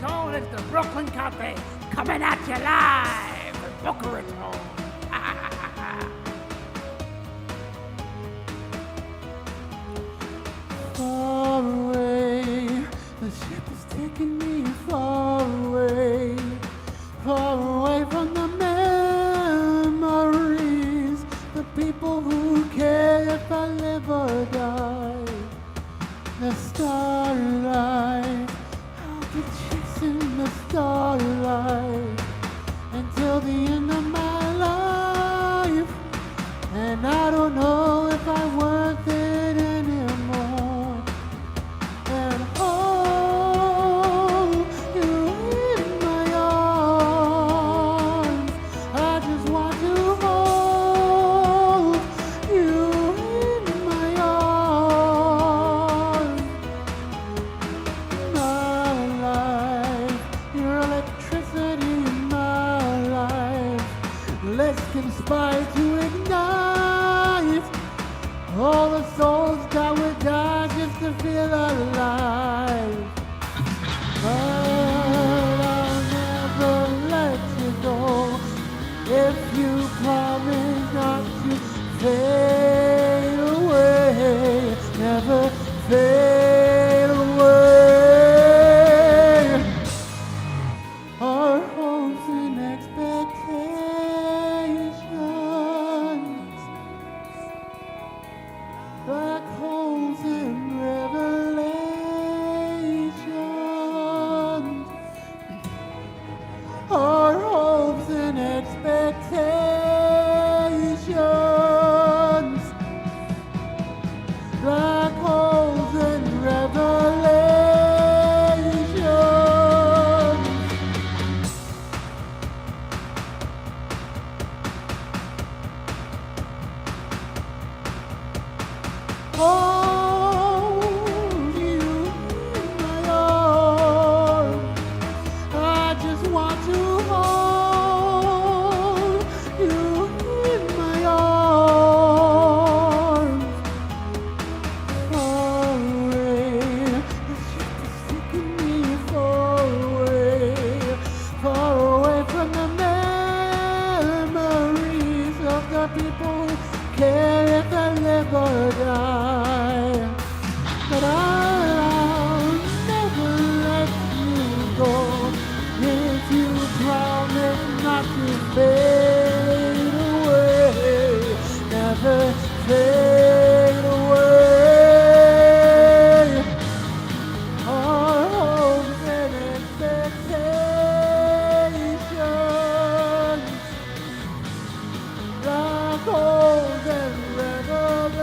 Raton. It's the Brooklyn Cafe coming at you live from Boca Raton. Far away, the ship is taking me far away from the memories, the people who care if I live or die. The starlight, I'll be chasing the starlight until the end of my life, and I don't know if I'm worth it anymore. And hold you in my arms, I just want to hold you in my arms. My life, your electricity in my life. Let's conspire to ignite all the souls that would die just to feel alive. But I'll never let you go if you promise not to fade away, never fade away. Our hopes and expectations, black holes and revelations. Our hopes and expectations, black holes and revelations. Hold you in my arms, I just want to hold you in my arms. Far away, the ship is taking me far away from the memories of the people who care if I live or die. But I'll never let you go if you promise not to fade away, never fade away. Our hopes and expectations, black holes and revelations,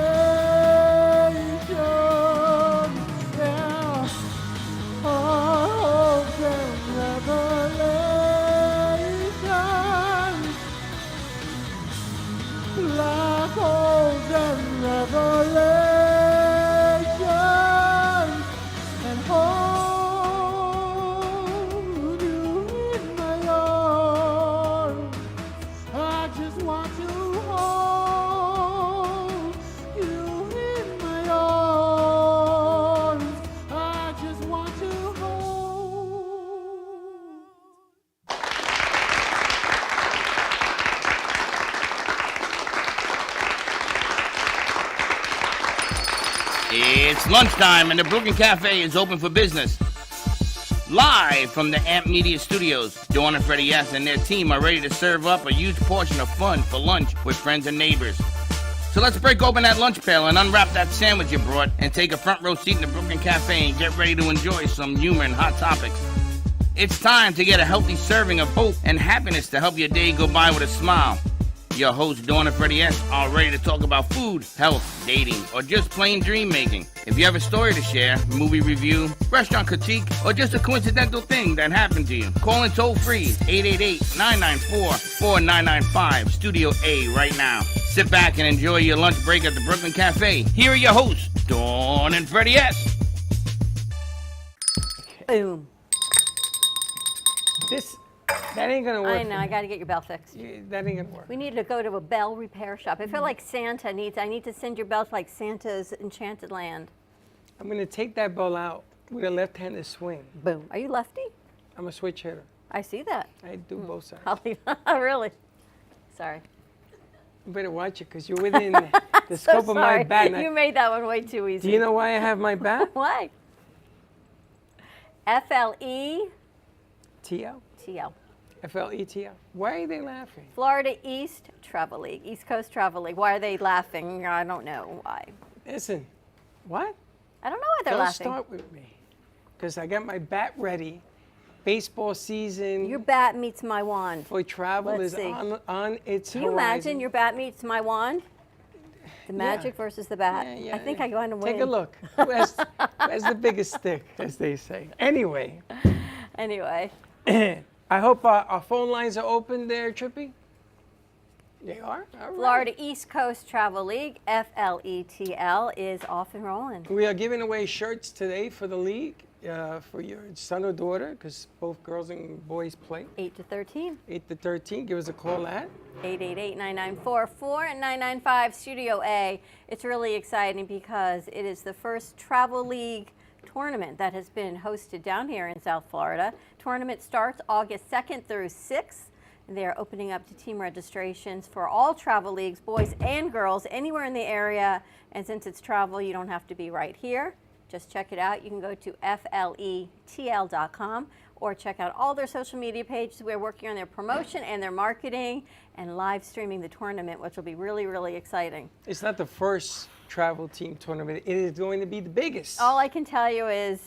yeah. Our hopes and revelations, black holes and revelations, and hold you in my arms. I just want to hold you in my arms. I just want to hold. It's lunchtime and the Brooklyn Cafe is open for business. Live from the Amp Media Studios, Dawn and Freddie S. and their team are ready to serve up a huge portion of fun for lunch with friends and neighbors. So let's break open that lunch pail and unwrap that sandwich you brought and take a front row seat in the Brooklyn Cafe and get ready to enjoy some humor and hot topics. It's time to get a healthy serving of hope and happiness to help your day go by with a smile. Your hosts, Dawn and Freddie S., are ready to talk about food, health, dating, or just plain dream making. If you have a story to share, movie review, restaurant critique, or just a coincidental thing that happened to you, call in toll free 888-994-4995, Studio A right now. Sit back and enjoy your lunch break at the Brooklyn Cafe. Here are your hosts, Dawn and Freddie S. Boom. That ain't gonna work. I know, I gotta get your bell fixed. That ain't gonna work. We need to go to a bell repair shop. I feel like Santa needs, I need to send your bell to like Santa's Enchanted Land. I'm gonna take that ball out with a left-handed swing. Boom. Are you lefty? I'm a switch hitter. I see that. I do both sides. I'll leave. Really? Sorry. You better watch it because you're within the So scope of my sorry. bat. You made that one way too easy. Do you know why I have my bat? Why? FLETL. TL. FLETL. Why are they laughing? Florida East Travel League, East Coast Travel League. Why are they laughing? I don't know why. Listen, what? I don't know why they're Don't laughing. start with me because I got my bat ready. Baseball season Your bat meets my wand. for travel Let's is see. on its Can you horizon. imagine your bat meets my wand? The magic versus the bat. Yeah, I think I'm going to win. Take a look. Who has the biggest stick, as they say? Anyway, Anyway, I hope our phone lines are open there, Trippy. They are? All right. Florida East Coast Travel League, FLETL, is off and rolling. We are giving away shirts today for the league for your son or daughter, because both girls and boys play. 8 to 13. 8 to 13. Give us a call at 888-994-4995, Studio A. It's really exciting because it is the first Travel League tournament that has been hosted down here in South Florida. Tournament starts August 2nd through 6th. They're opening up to team registrations for all travel leagues, boys and girls, anywhere in the area. And since it's travel, you don't have to be right here. Just check it out. You can go to FLETL.com or check out all their social media pages. We're working on their promotion and their marketing and live streaming the tournament, which will be really, really exciting. It's not the first travel team tournament. It is going to be the biggest. All I can tell you is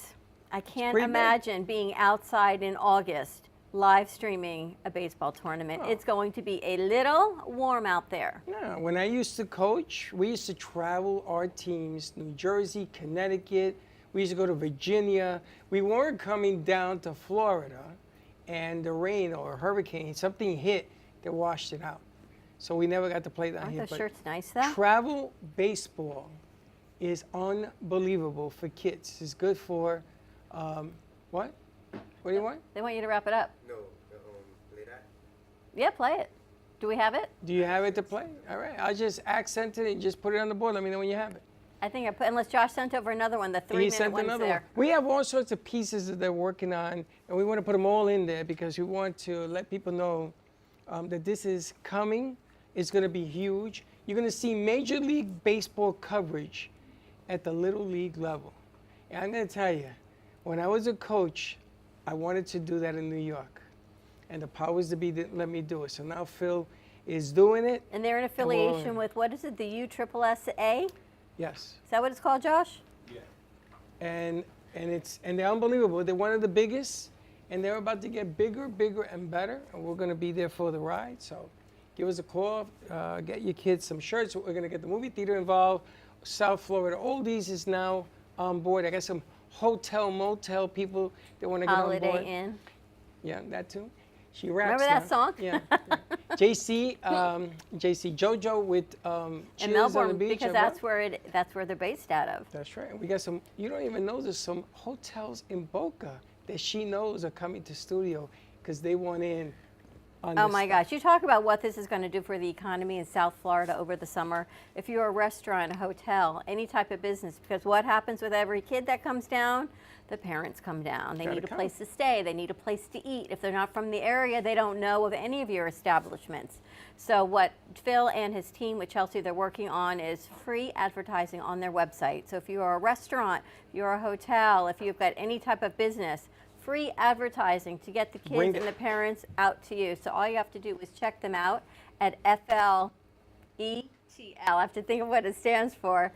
I can't pretty big. imagine being outside in August live streaming a baseball tournament. Oh. It's going to be a little warm out there. Yeah, when I used to coach, we used to travel our teams, New Jersey, Connecticut. We used to go to Virginia. We weren't coming down to Florida and the rain or a hurricane, something hit that washed it out. So we never got to play down Aren't here. those but shirts nice though? travel baseball is unbelievable for kids. It's good for, what? What do you want? They want you to wrap it up. No, play that. Yeah, play it. Do we have it? Do you have it to play? All right, I'll just accent it and just put it on the board. Let me know when you have it. I think I put, unless Josh sent over another one, the 3-minute sent one's another there. one. We have all sorts of pieces that they're working on, and we want to put them all in there because we want to let people know that this is coming. It's going to be huge. You're going to see Major League Baseball coverage at the Little League level. And I'm going to tell you, when I was a coach, I wanted to do that in New York. And the powers that be didn't let me do it. So now Phil is doing it. And they're in affiliation with, what is it, the USSSA? Yes. Is that what it's called, Josh? And they're unbelievable. They're one of the biggest, and they're about to get bigger, bigger, and better. And we're going to be there for the ride. So give us a call. Get your kids some shirts. We're going to get the movie theater involved. South Florida Oldies is now on board. I got some hotel, motel people that want to get on board. Holiday Inn. Yeah, that too. She raps Remember that now. song? Yeah. JC JoJo with In Cheers on the Melbourne, Beach. because that's where they're based out of. That's right. We got some, you don't even know there's some hotels in Boca that she knows are coming to studio because they want in on Oh this my stuff. gosh, you talk about what this is going to do for the economy in South Florida over the summer. If you're a restaurant, a hotel, any type of business, because what happens with every kid that comes down? The parents come down. They Gotta need a come. place to stay. They need a place to eat. If they're not from the area, they don't know of any of your establishments. So what Phil and his team with Chelsea, they're working on is free advertising on their website. So if you're a restaurant, you're a hotel, if you've got any type of business, free advertising to get the kids Bring and it. the parents out to you. So all you have to do is check them out at FLETL. I have to think of what it stands for,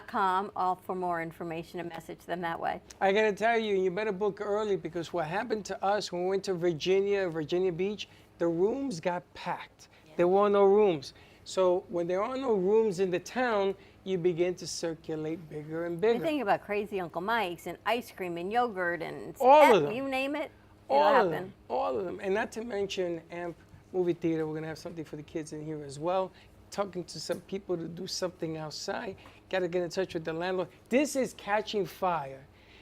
.com, all for more information and message them that way. I got to tell you, you better book early because what happened to us when we went to Virginia Beach, the rooms got packed. There were no rooms. So when there are no rooms in the town, you begin to circulate bigger and You bigger. think about Crazy Uncle Mike's and ice cream and yogurt and All of them. you name it, it'll All happen. of them, all of them. And not to mention AMP Movie Theater, we're going to have something for the kids in here as well. Talking to some people to do something outside. Got to get in touch with the landlord. This is catching fire.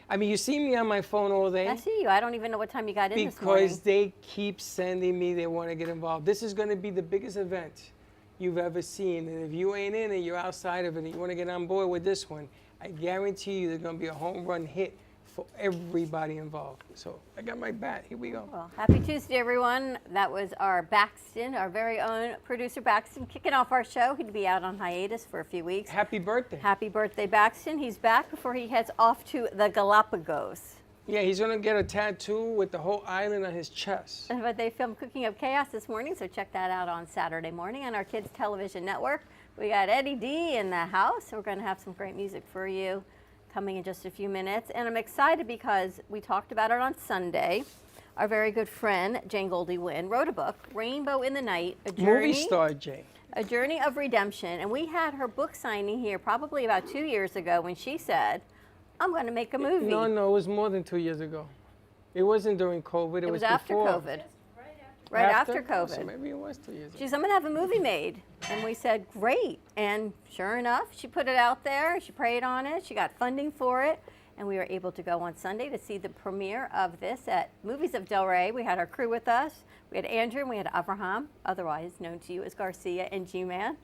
I mean, you see me on my phone all day. I see you. I don't even know what time you got in this morning. Because they keep sending me, they want to get involved. This is going to be the biggest event you've ever seen. And if you ain't in it, you're outside of it, and you want to get on board with this one, I guarantee you there's going to be a home run hit for everybody involved. So I got my bat. Here we go. Well, happy Tuesday, everyone. That was our Baxton, our very own producer Baxton, kicking off our show. He'd be out on hiatus for a few weeks. Happy birthday. Happy birthday, Baxton. He's back before he heads off to the Galapagos. Yeah, he's going to get a tattoo with the whole island on his chest. But they filmed Cooking Up Chaos this morning, so check that out on Saturday morning on our Kids Television Network. We got Eddie D in the house. We're going to have some great music for you coming in just a few minutes. And I'm excited because we talked about it on Sunday. Our very good friend, Jane Goldie Wynn, wrote a book, Rainbow in the Night, Movie star Jane. A Journey of Redemption. And we had her book signing here probably about 2 years ago when she said, I'm going to make a movie. No, it was more than 2 years ago. It wasn't during COVID. It was after before. COVID. Right after Oh, so COVID. maybe it was 2 years ago. She said, I'm going to have a movie made. And we said, great. And sure enough, she put it out there. She prayed on it. She got funding for it. And we were able to go on Sunday to see the premiere of this at Movies of Delray. We had our crew with us. We had Andrew and we had Abraham, otherwise known to you as Garcia and G-Man.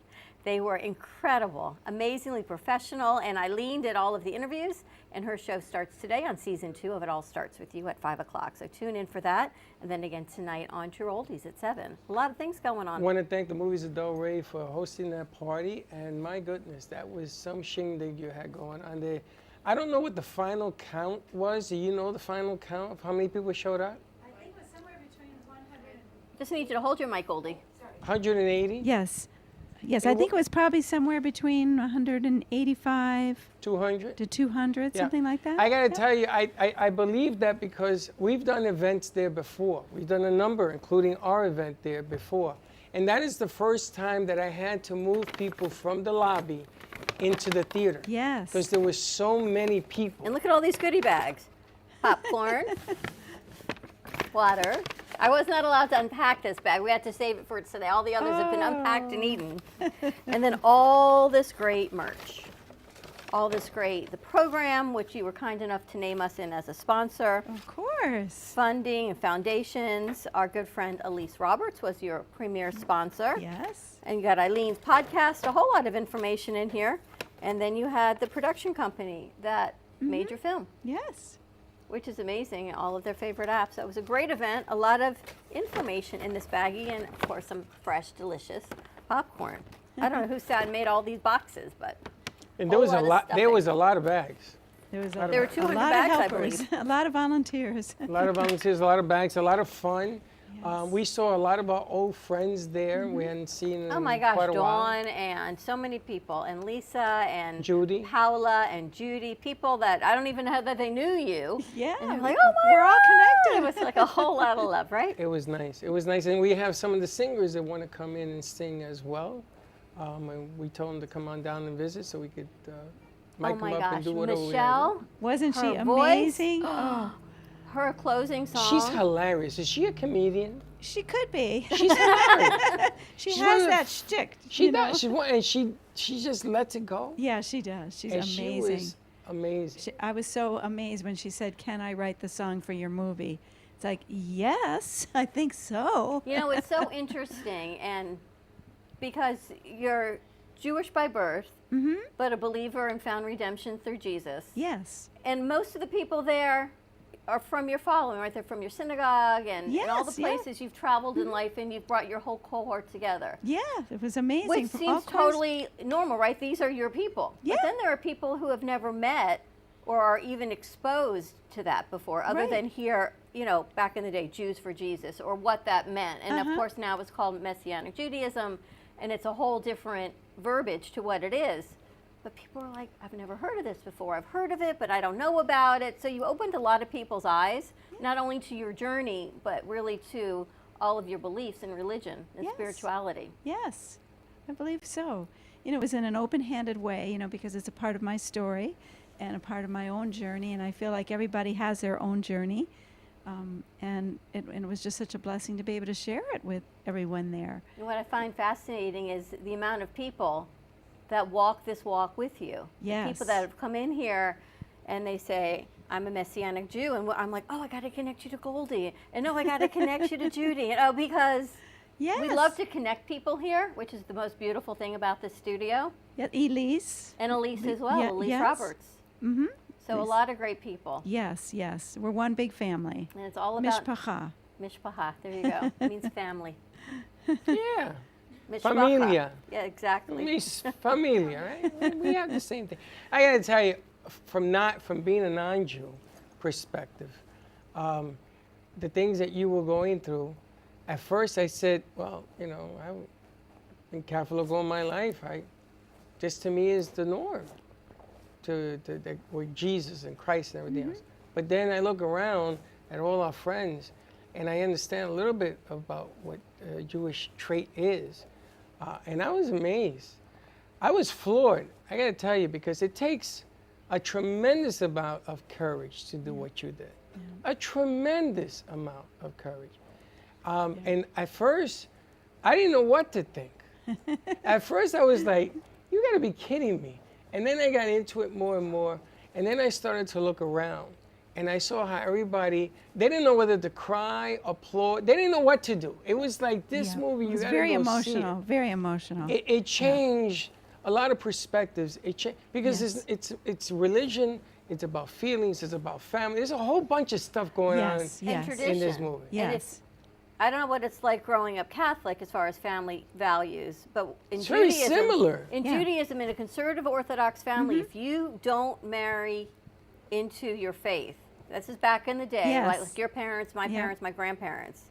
They were incredible, amazingly professional, and Eileen did all of the interviews, and her show starts today on season 2 of It All Starts With You at 5 o'clock. So tune in for that, and then again tonight on True Oldies at 7. A lot of things going on. I want to thank the Movies of Delray for hosting that party, and my goodness, that was some shindig you had going on there. I don't know what the final count was. Do you know the final count of how many people showed up? I think it was somewhere between 100. Just need you to hold your mic, Goldie. 180? Yes. Yes, I think it was probably somewhere between 185 200? to 200, Yeah. something like that. I got to Yeah. tell you, I believe that because we've done events there before. We've done a number, including our event there before. And that is the first time that I had to move people from the lobby into the theater. Yes. Because there were so many people. And look at all these goodie bags. Popcorn, water. I was not allowed to unpack this bag. We had to save it for today. All the others have been unpacked and eaten. And then all this great merch. All this great, the program, which you were kind enough to name us in as a sponsor. Of course. Funding and foundations. Our good friend Elise Roberts was your premier sponsor. Yes. And you got Eileen's podcast, a whole lot of information in here. And then you had the production company that made your film, Yes. which is amazing, all of their favorite apps. So it was a great event, a lot of information in this baggie, and of course some fresh, delicious popcorn. I don't know who sat and made all these boxes, but And there whole was a lot of lot. There stuffing. was a lot of bags. There was There were 200 a lot bags, of I helpers, believe. a lot of volunteers. A lot of volunteers, a lot of bags, a lot of fun. Yes. We saw a lot of our old friends there. We hadn't seen them oh my in gosh, quite a while. Dawn and so many people, and Lisa and Judy. Paola and Judy, people that I don't even know that they knew you. Yeah. And I'm like, oh my we're all God. connected. It was like a whole lot of love, right? It was nice. It was nice. And we have some of the singers that want to come in and sing as well. And we told them to come on down and visit so we could mic Oh my them up gosh, and do whatever Michelle, Wasn't she her voice, amazing? Oh, her closing song. She's hilarious. Is she a comedian? she could be. She's hilarious. She She's has one of that the- shtick. She you know? does. And she just lets it go. Yeah, she does. She's and amazing. she was amazing. I was so amazed when she said, "Can I write the song for your movie?" It's like, yes, I think so. You know, it's so interesting, and because you're Jewish by birth, but a believer and found redemption through Jesus. Yes. And most of the people there are from your following, right? They're from your synagogue and all the Yes, yeah. places you've traveled in life, and you've brought your whole cohort together. Yeah, it was amazing. Which from all seems kinds- totally normal, right? These are your people. Yeah. But then there are people who have never met or are even exposed to that before, other Right. than hear, you know, back in the day, Jews for Jesus, or what that meant. And of course now it's called Messianic Judaism, and it's a whole different verbiage to what it is. But people are like, I've never heard of this before. I've heard of it, but I don't know about it. So you opened a lot of people's eyes, not only to your journey, but really to all of your beliefs in religion and Yes. spirituality. Yes, I believe so. You know, it was in an open-handed way, you know, because it's a part of my story and a part of my own journey, and I feel like everybody has their own journey. And it was just such a blessing to be able to share it with everyone there. And what I find fascinating is the amount of people that walk this walk with you. The Yes. people that have come in here and they say, I'm a Messianic Jew. And I'm like, oh, I got to connect you to Goldie. And no, I got to connect you to Judy. And, oh, because Yes. we love to connect people here, which is the most beautiful thing about this studio. Yeah, Elise. And Elise as well, yeah, Elise yes. Roberts. Mm-hmm. So a lot of great people. Yes, yes. We're one big family. And it's all about Mishpacha. Mishpacha. There you go. It means family. Yeah. Mishpacha. Familia. Yeah, exactly. Miss Familia, right? We have the same thing. I gotta tell you, from being a non-Jew perspective, the things that you were going through, at first I said, well, you know, I've been Catholic all my life. This to me is the norm, with Jesus and Christ and everything else. But then I look around at all our friends, and I understand a little bit about what a Jewish trait is. And I was amazed. I was floored, I gotta tell you, because it takes a tremendous amount of courage to do what you did. A tremendous amount of courage. And at first, I didn't know what to think. At first, I was like, you gotta be kidding me. And then I got into it more and more. And then I started to look around. And I saw how everybody, they didn't know whether to cry, applaud. They didn't know what to do. It was like, this movie, you It was gotta very go emotional, see it. very emotional. It changed a lot of perspectives. Because Yes. it's religion, it's about feelings, it's about family. There's a whole bunch of stuff going Yes, on yes. tradition. in this movie. And Yes. I don't know what it's like growing up Catholic as far as family values, but in It's very Judaism, similar. in Yeah. Judaism, in a conservative Orthodox family, if you don't marry into your faith, this is back in the day, Yes. like your parents, my Yeah. parents, my grandparents,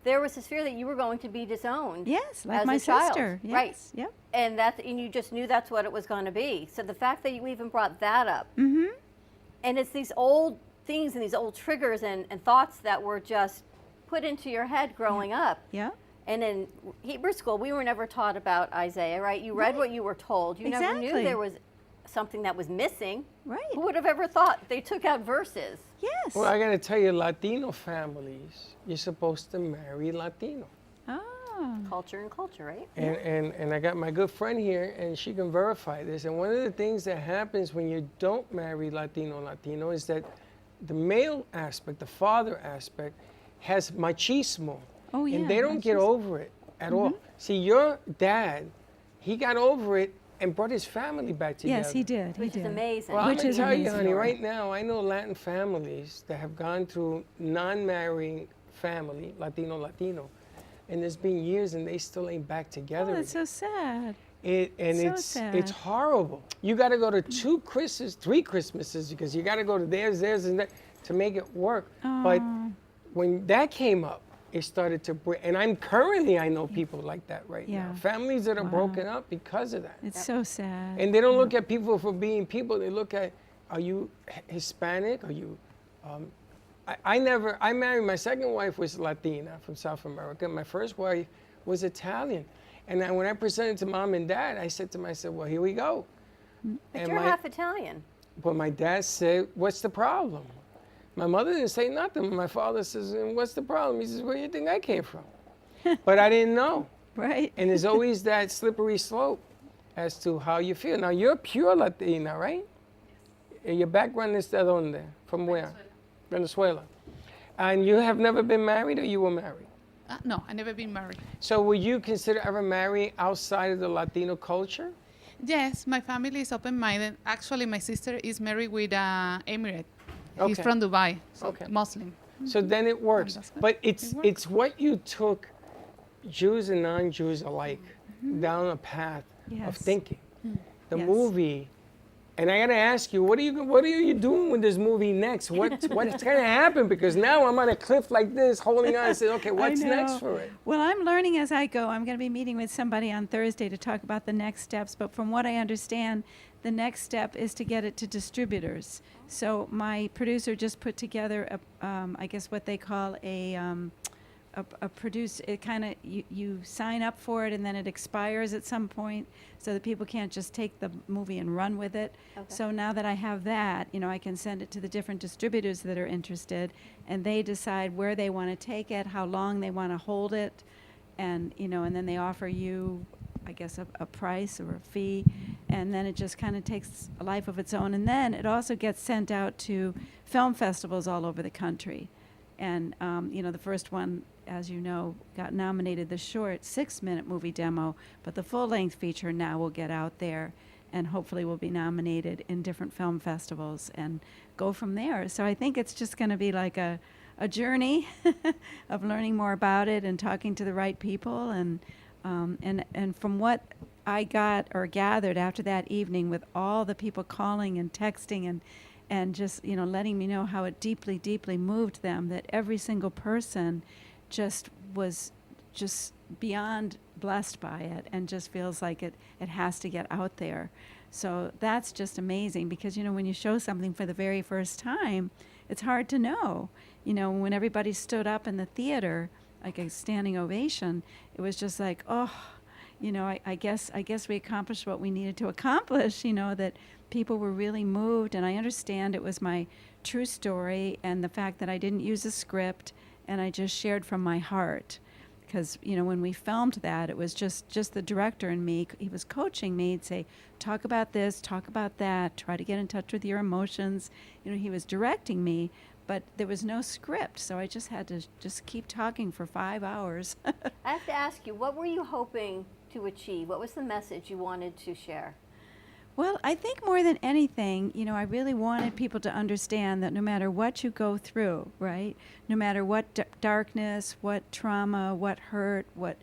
there was this fear that you were going to be disowned. Yes, like as my a child. sister. Yes. Right. Yep. And you just knew that's what it was going to be. So the fact that you even brought that up, and it's these old things and these old triggers and thoughts that were just put into your head growing up. Yeah. And in Hebrew school, we were never taught about Isaiah, right? You read what you were told. You never knew Exactly. there was something that was missing. Right. Who would have ever thought they took out verses? Yes. Well, I gotta tell you, Latino families, you're supposed to marry Latino. Oh. Culture and culture, right? And I got my good friend here, and she can verify this. And one of the things that happens when you don't marry Latino is that the male aspect, the father aspect, has machismo. Oh, yeah, And they don't get machismo. over it at all. See, your dad, he got over it and brought his family back together. Yes, he did. He Which did. is amazing. Well, I'm Which gonna is tell you, amazing. honey, right now, I know Latin families that have gone through non-marrying family, Latino, and there's been years and they still ain't back together. Oh, that's again. so sad. It's sad. horrible. You got to go to 3 Christmases, because you got to go to theirs, and that to make it work. But Oh. when that came up, it started to break. And I know people like that right now. Yeah. Families that are Wow. broken up because of that. It's so sad. And they don't look at people for being people. They look at, are you Hispanic? Are you? I married, my second wife was Latina from South America. My first wife was Italian. And then when I presented to mom and dad, I said to myself, well, here we go. But And you're half Italian. But my dad said, what's the problem? My mother didn't say nothing. My father says, and what's the problem? He says, where do you think I came from? But I didn't know. Right. And there's always that slippery slope as to how you feel. Now, you're pure Latina, right? Your background is de donde? From where? Venezuela. And you have never been married, or you were married? No, I never been married. So would you consider ever marrying outside of the Latino culture? Yes, my family is open-minded. Actually, my sister is married with an Emirate. He's Okay. from Dubai, so Okay. Muslim. So then it works. That's good. But It works. it's what you took Jews and non-Jews alike down a path of Yes. thinking. The Yes. movie, and I gotta ask you, what are you doing with this movie next? What's gonna happen? Because now I'm on a cliff like this, holding on and saying, okay, what's next know. for it? Well, I'm learning as I go. I'm going to be meeting with somebody on Thursday to talk about the next steps. But from what I understand, the next step is to get it to distributors. So my producer just put together, I guess what they call a produce. It kind of you sign up for it and then it expires at some point, so that people can't just take the movie and run with it. Okay. So now that I have that, I can send it to the different distributors that are interested, and they decide where they want to take it, how long they want to hold it, and and then they offer you, I guess, a price or a fee, and then it just kind of takes a life of its own. And then it also gets sent out to film festivals all over the country. And, the first one, as you know, got nominated, the short 6-minute movie demo, but the full-length feature now will get out there. and hopefully will be nominated in different film festivals and go from there. So I think it's just going to be like a journey of learning more about it and talking to the right people. And from what I got or gathered after that evening with all the people calling and texting and just, letting me know how it deeply, deeply moved them, that every single person just was just beyond blessed by it and just feels like it has to get out there. So that's just amazing because, when you show something for the very first time, it's hard to know. When everybody stood up in the theater, like a standing ovation, it was just like, oh, I guess we accomplished what we needed to accomplish, that people were really moved. And I understand it was my true story and the fact that I didn't use a script and I just shared from my heart. Because, when we filmed that, it was just the director and me. He was coaching me. He'd say, talk about this, talk about that, try to get in touch with your emotions. He was directing me, but there was no script. So I just had to just keep talking for 5 hours. I have to ask you, what were you hoping to achieve? What was the message you wanted to share? Well, I think more than anything, I really wanted people to understand that no matter what you go through, right, no matter what darkness, what trauma, what hurt, what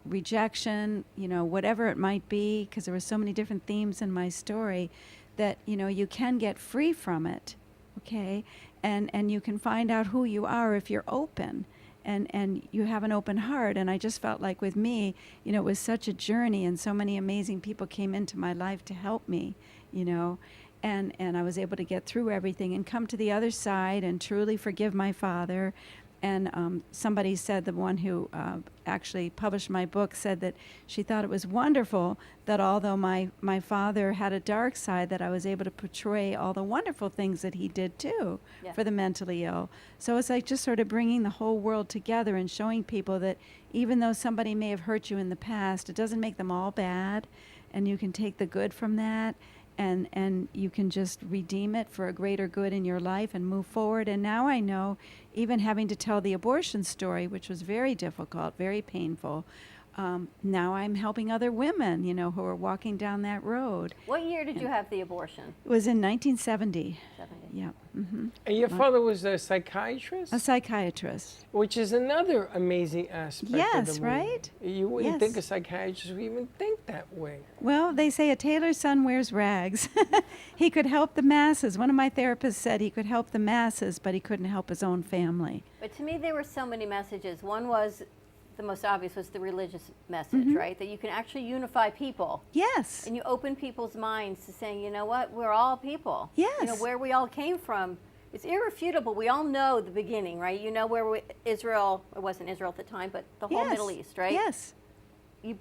rejection, whatever it might be, because there were so many different themes in my story, that, you can get free from it, okay, and you can find out who you are if you're open. And you have an open heart. And I just felt like with me, it was such a journey and so many amazing people came into my life to help me, and I was able to get through everything and come to the other side and truly forgive my father. And somebody said, the one who actually published my book said that she thought it was wonderful that although my father had a dark side, that I was able to portray all the wonderful things that he did too for the mentally ill. So it's like just sort of bringing the whole world together and showing people that even though somebody may have hurt you in the past, it doesn't make them all bad, and you can take the good from that. And you can just redeem it for a greater good in your life and move forward. And now I know, even having to tell the abortion story, which was very difficult, very painful, now I'm helping other women, who are walking down that road. What year did you have the abortion? It was in 1970. 70. Yeah. Mm-hmm. And your father was a psychiatrist? A psychiatrist. Which is another amazing aspect of the Yes, movie. right? You wouldn't think a Yes. psychiatrist would even think that way. Well, they say a tailor's son wears rags. He could help the masses. One of my therapists said he could help the masses, but he couldn't help his own family. But to me, there were so many messages. One was, the most obvious was the religious message, right? That you can actually unify people. Yes. And you open people's minds to saying, you know what, we're all people. Yes. Where we all came from, it's irrefutable. We all know the beginning, right? Where Israel, it wasn't Israel at the time, but the whole Middle East, right? Yes. You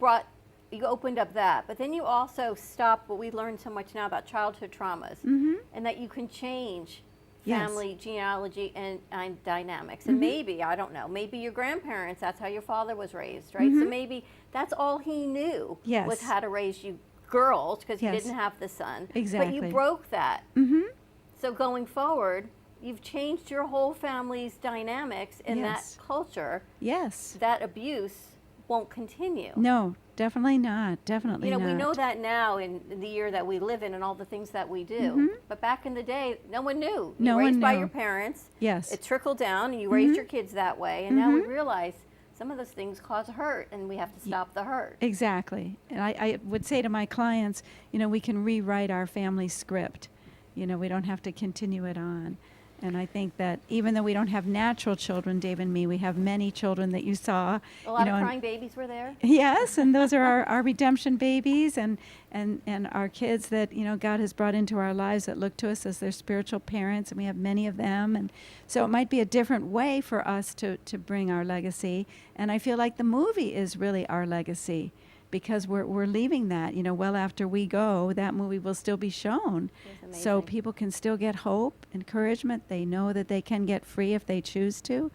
opened up that, but then you also stopped what we learned so much now about childhood traumas, and that you can change family genealogy and dynamics. And maybe, I don't know, maybe your grandparents, that's how your father was raised, right? So maybe that's all he knew was how to raise you girls, because he didn't have the son. Exactly. But you broke that. So going forward, you've changed your whole family's dynamics in that culture. Yes. That abuse won't continue. No, definitely not. Definitely not. We know that now in the year that we live in and all the things that we do. But back in the day, no one knew. No you one raised by knew. your parents. Yes. It trickled down, and you raised your kids that way. And now we realize some of those things cause hurt, and we have to stop the hurt. Exactly. And I would say to my clients, we can rewrite our family script. We don't have to continue it on. And I think that even though we don't have natural children, Dave and me, we have many children that you saw. A lot of crying babies were there. Yes, and those are our redemption babies and our kids that, God has brought into our lives that look to us as their spiritual parents, and we have many of them. And so it might be a different way for us to bring our legacy. And I feel like the movie is really our legacy, because we're leaving that, well after we go, that movie will still be shown. So people can still get hope, encouragement. They know that they can get free if they choose to.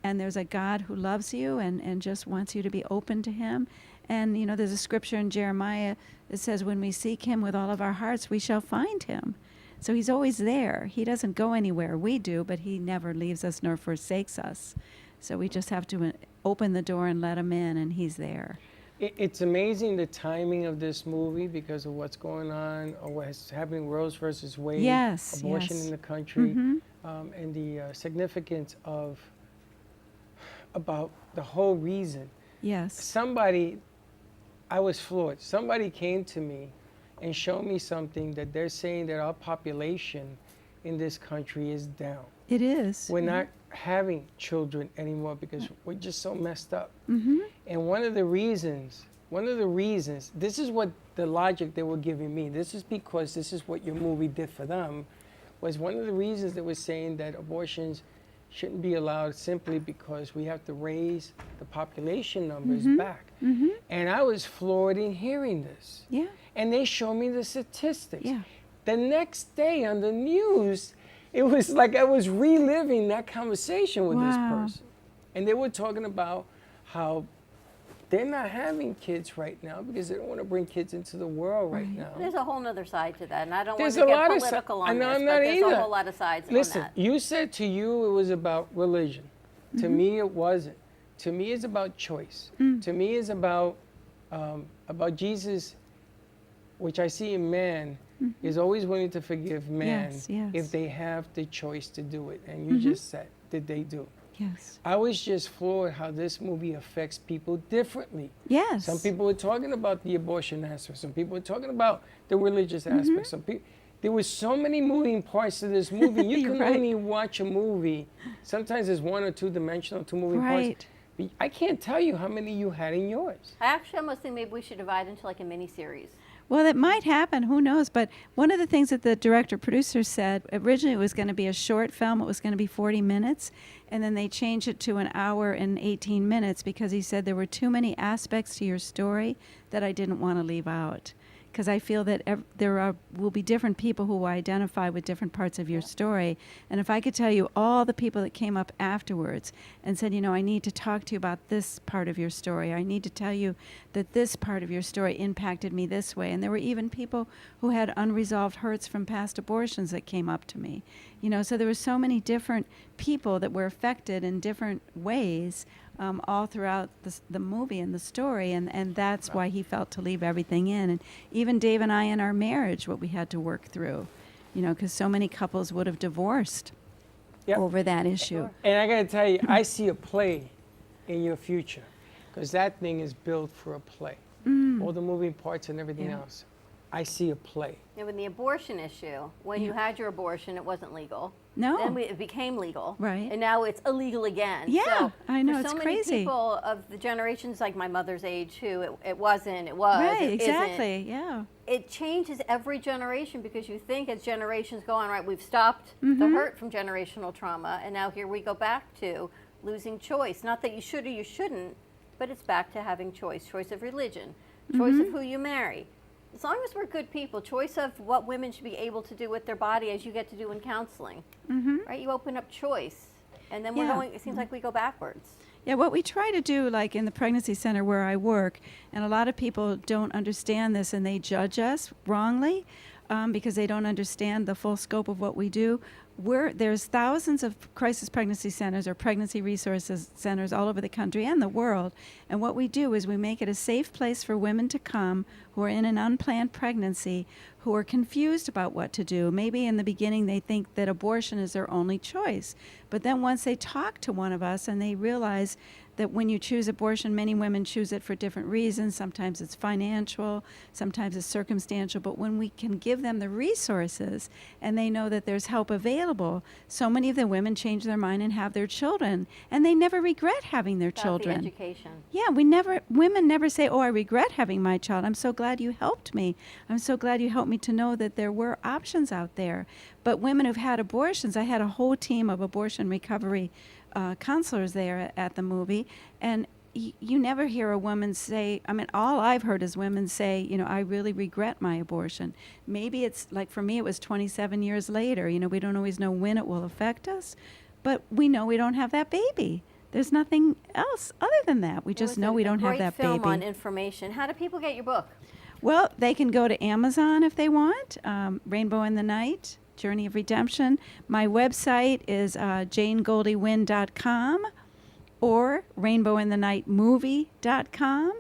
And there's a God who loves you and just wants you to be open to him. And, there's a scripture in Jeremiah that says, when we seek him with all of our hearts, we shall find him. So he's always there. He doesn't go anywhere. We do, but he never leaves us nor forsakes us. So we just have to open the door and let him in, and he's there. It's amazing the timing of this movie because of what's going on or what's happening, Rose versus Wade, Yes, abortion yes. in the country, Mhm. and the significance of about the whole reason. Yes. Somebody, I was floored. Somebody came to me and showed me something that they're saying that our population in this country is down. It is. We're not having children anymore because we're just so messed up. Mm-hmm. And one of the reasons, this is what the logic they were giving me. This is because this is what your movie did for them, was one of the reasons they were saying that abortions shouldn't be allowed simply because we have to raise the population numbers back. Mm-hmm. And I was floored in hearing this. Yeah. And they showed me the statistics. Yeah. The next day on the news, it was like I was reliving that conversation with this Wow. person. And they were talking about how they're not having kids right now because they don't want to bring kids into the world right now. There's a whole nother side to that, and I don't There's want to a lot get of si- political I on know this, I'm but not there's either. a whole lot of sides Listen, on that. you said to you it was about religion. To me, it wasn't. To me, it's about choice. To me, it's about Jesus, which I see in man, is always willing to forgive man Yes, yes. if they have the choice to do it. And you just said, did they do? Yes. I was just floored how this movie affects people differently. Yes. Some people were talking about the abortion aspect. Some people were talking about the religious aspect. Some people, there were so many moving parts to this movie. You You're can right. only watch a movie. Sometimes it's one or two dimensional, two moving Right. parts. But I can't tell you how many you had in yours. I actually almost think maybe we should divide into like a mini series. Well, it might happen. Who knows? But one of the things that the director-producer said, originally it was going to be a short film. It was going to be 40 minutes. And then they changed it to an hour and 18 minutes because he said there were too many aspects to your story that I didn't want to leave out. Because I feel that will be different people who will identify with different parts of your story. And if I could tell you all the people that came up afterwards and said, you know, I need to talk to you about this part of your story. I need to tell you that this part of your story impacted me this way. And there were even people who had unresolved hurts from past abortions that came up to me. You know, so there were so many different people that were affected in different ways all throughout the movie and the story, and that's why he felt to leave everything in. And even Dave and I in our marriage, what we had to work through, you know, because so many couples would have divorced Yep. over that issue. And I got to tell you, I see a play in your future because that thing is built for a play. All the moving parts and everything Yeah. else. I see a play. Yeah, with the abortion issue, when you had your abortion, it wasn't legal. No. Then it became legal. Right. And now it's illegal again. Yeah, so I know, for it's so crazy. many people of the generations like my mother's age who it wasn't, it was, Right, it exactly, isn't. yeah. It changes every generation because you think as generations go on, right, we've stopped Mm-hmm. the hurt from generational trauma, and now here we go back to losing choice. Not that you should or you shouldn't, but it's back to having choice of religion, choice Mm-hmm. of who you marry. As long as we're good people, choice of what women should be able to do with their body as you get to do in counseling, right? You open up choice, and then we're Yeah. going, it seems like we go backwards. Yeah, what we try to do, like in the pregnancy center where I work, and a lot of people don't understand this and they judge us wrongly because they don't understand the full scope of what we do. There's thousands of crisis pregnancy centers or pregnancy resources centers all over the country and the world. And what we do is we make it a safe place for women to come who are in an unplanned pregnancy, who are confused about what to do. Maybe in the beginning they think that abortion is their only choice. But then once they talk to one of us and they realize that when you choose abortion, many women choose it for different reasons. Sometimes it's financial, sometimes it's circumstantial. But when we can give them the resources and they know that there's help available, so many of the women change their mind and have their children. And they never regret having their About children. the education. Yeah, women never say, oh, I regret having my child. I'm so glad you helped me. I'm so glad you helped me to know that there were options out there. But women who've had abortions, I had a whole team of abortion recovery counselors there at the movie, and you never hear a woman say, I mean, all I've heard is women say, you know, I really regret my abortion. Maybe it's, like for me, it was 27 years later. You know, we don't always know when it will affect us, but we know we don't have that baby. There's nothing else other than that. We just know we don't have that Great film on baby. information. How do people get your book? Well, they can go to Amazon if they want, Rainbow in the Night, Journey of Redemption. My website is janegoldywyn.com or rainbowinthenightmovie.com.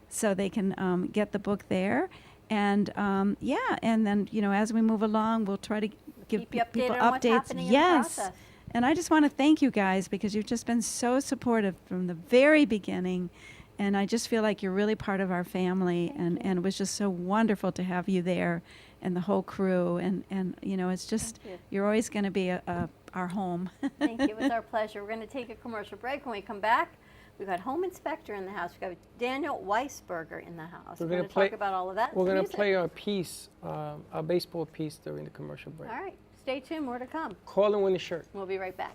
so they can get the book there. And yeah, and then as we move along, we'll try to give Keep you updated people on what's updates. happening in the Yes. process. And I just want to thank you guys because you've just been so supportive from the very beginning. And I just feel like you're really part of our family. And it was just so wonderful to have you there and the whole crew. And it's just, you're always going to be our home. Thank you. It was our pleasure. We're going to take a commercial break. When we come back, we've got Home Inspector in the house. We've got Daniel Weisberger in the house. We're going to talk about all of that. We're going to Music. play our piece, our baseball piece during the commercial break. All right. Stay tuned. More to come. Call and win a shirt. We'll be right back.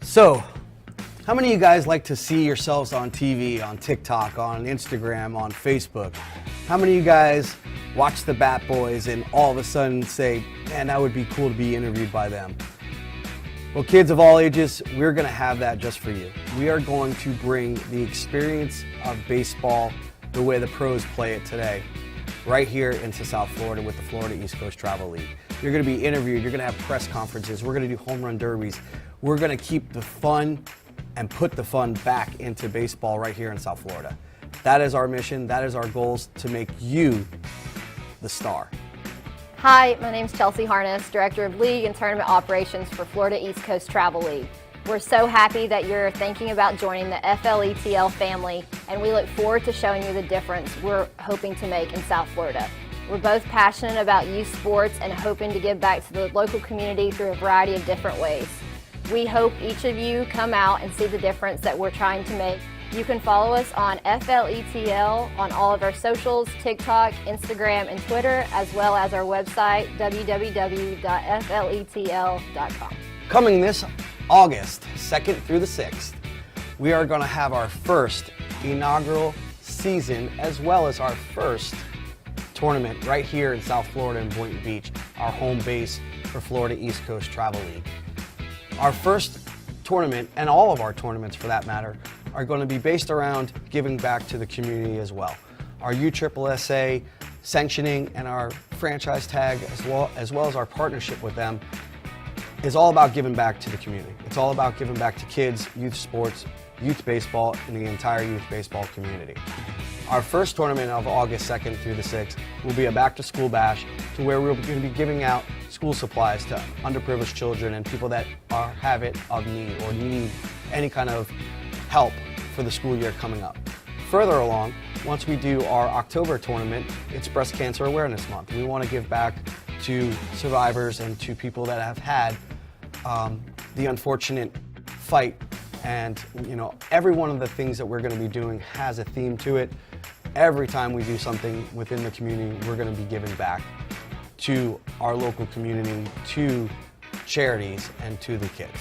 So, how many of you guys like to see yourselves on TV, on TikTok, on Instagram, on Facebook? How many of you guys watch the Bat Boys and all of a sudden say, man, that would be cool to be interviewed by them? Well, kids of all ages, we're going to have that just for you. We are going to bring the experience of baseball the way the pros play it today, right here into South Florida with the Florida East Coast Travel League. You're going to be interviewed, you're going to have press conferences, we're going to do home run derbies. We're going to keep the fun and put the fun back into baseball right here in South Florida. That is our mission, that is our goals, to make you the star. Hi, my name's Chelsea Harness, Director of League and Tournament Operations for Florida East Coast Travel League. We're so happy that you're thinking about joining the FLETL family, and we look forward to showing you the difference we're hoping to make in South Florida. We're both passionate about youth sports and hoping to give back to the local community through a variety of different ways. We hope each of you come out and see the difference that we're trying to make. You can follow us on FLETL on all of our socials, TikTok, Instagram, and Twitter, as well as our website, www.fletl.com. Coming this August 2nd through the 6th, we are going to have our first inaugural season as well as our first tournament right here in South Florida in Boynton Beach, our home base for Florida East Coast Travel League. Our first tournament, and all of our tournaments for that matter, are going to be based around giving back to the community as well. Our USSSA sanctioning and our franchise tag, as well as our partnership with them, is all about giving back to the community. It's all about giving back to kids, youth sports, youth baseball, and the entire youth baseball community. Our first tournament of August 2nd through the 6th will be a back-to-school bash, to where we're going to be giving out school supplies to underprivileged children and people that have it of need or need any kind of help for the school year coming up. Further along, once we do our October tournament, it's Breast Cancer Awareness Month. We want to give back to survivors and to people that have had the unfortunate fight. And every one of the things that we're going to be doing has a theme to it. Every time we do something within the community, we're going to be giving back to our local community, to charities, and to the kids.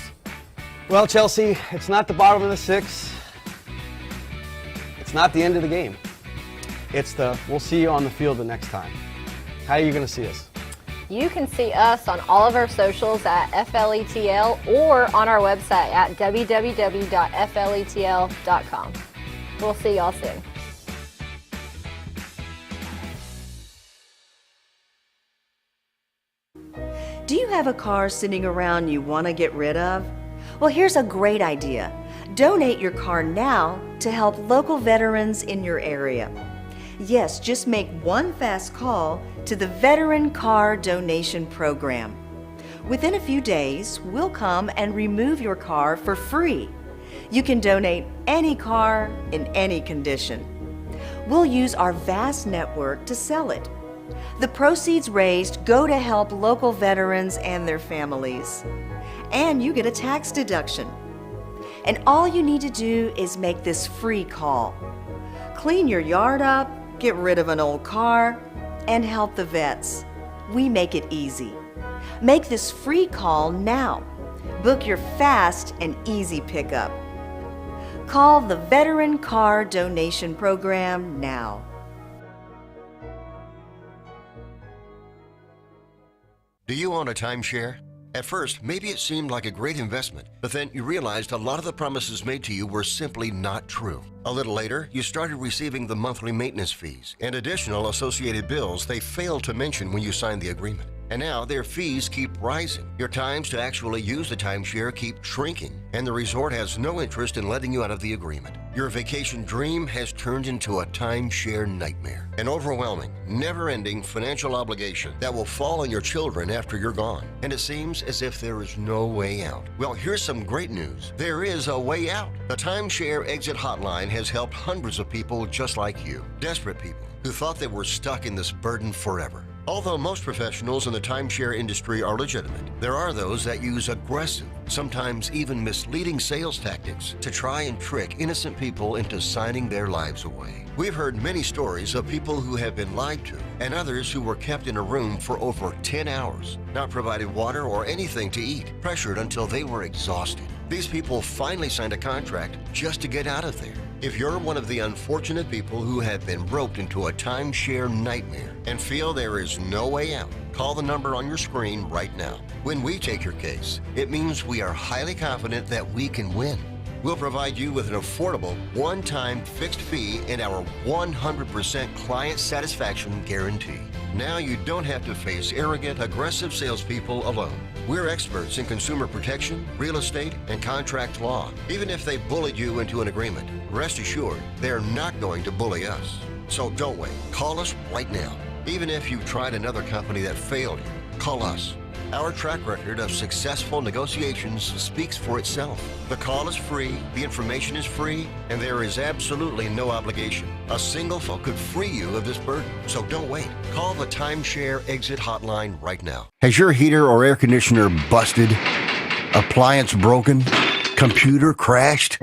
Well, Chelsea, it's not the bottom of the 6th. It's not the end of the game. It's we'll see you on the field the next time. How are you going to see us? You can see us on all of our socials at FLETL or on our website at www.fletl.com. We'll see y'all soon. Do you have a car sitting around you want to get rid of? Well, here's a great idea. Donate your car now to help local veterans in your area. Yes, just make one fast call to the Veteran Car Donation Program. Within a few days, we'll come and remove your car for free. You can donate any car in any condition. We'll use our vast network to sell it. The proceeds raised go to help local veterans and their families. And you get a tax deduction. And all you need to do is make this free call. Clean your yard up, get rid of an old car, and help the vets. We make it easy. Make this free call now. Book your fast and easy pickup. Call the Veteran Car Donation Program now. Do you own a timeshare? At first, maybe it seemed like a great investment, but then you realized a lot of the promises made to you were simply not true. A little later, you started receiving the monthly maintenance fees and additional associated bills they failed to mention when you signed the agreement. And now their fees keep rising. Your times to actually use the timeshare keep shrinking, and the resort has no interest in letting you out of the agreement. Your vacation dream has turned into a timeshare nightmare. An overwhelming, never-ending financial obligation that will fall on your children after you're gone. And it seems as if there is no way out. Well, here's some great news. There is a way out. The Timeshare Exit Hotline has helped hundreds of people just like you. Desperate people who thought they were stuck in this burden forever. Although most professionals in the timeshare industry are legitimate, there are those that use aggressive, sometimes even misleading sales tactics to try and trick innocent people into signing their lives away. We've heard many stories of people who have been lied to and others who were kept in a room for over 10 hours, not provided water or anything to eat, pressured until they were exhausted. These people finally signed a contract just to get out of there. If you're one of the unfortunate people who have been roped into a timeshare nightmare and feel there is no way out, call the number on your screen right now. When we take your case, it means we are highly confident that we can win. We'll provide you with an affordable, one-time fixed fee and our 100% client satisfaction guarantee. Now you don't have to face arrogant, aggressive salespeople alone. We're experts in consumer protection, real estate, and contract law. Even if they bullied you into an agreement, rest assured they're not going to bully us. So don't wait. Call us right now. Even if you've tried another company that failed you, call us. Our track record of successful negotiations speaks for itself. The call is free, the information is free, and there is absolutely no obligation. A single phone could free you of this burden. So don't wait. Call the Timeshare Exit Hotline right now. Has your heater or air conditioner busted? Appliance broken? Computer crashed?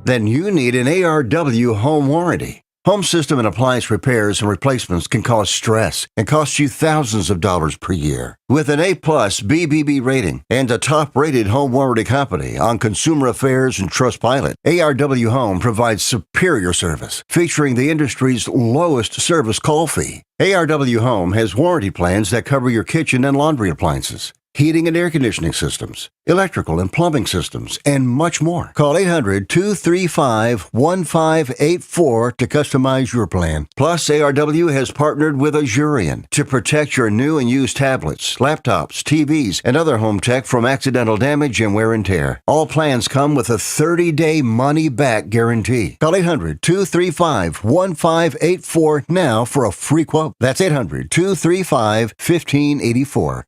Then you need an ARW home warranty. Home system and appliance repairs and replacements can cause stress and cost you thousands of dollars per year. With an A+ BBB rating and a top-rated home warranty company on Consumer Affairs and Trustpilot, ARW Home provides superior service, featuring the industry's lowest service call fee. ARW Home has warranty plans that cover your kitchen and laundry appliances, heating and air conditioning systems, electrical and plumbing systems, and much more. Call 800-235-1584 to customize your plan. Plus, ARW has partnered with Azurian to protect your new and used tablets, laptops, TVs, and other home tech from accidental damage and wear and tear. All plans come with a 30-day money-back guarantee. Call 800-235-1584 now for a free quote. That's 800-235-1584.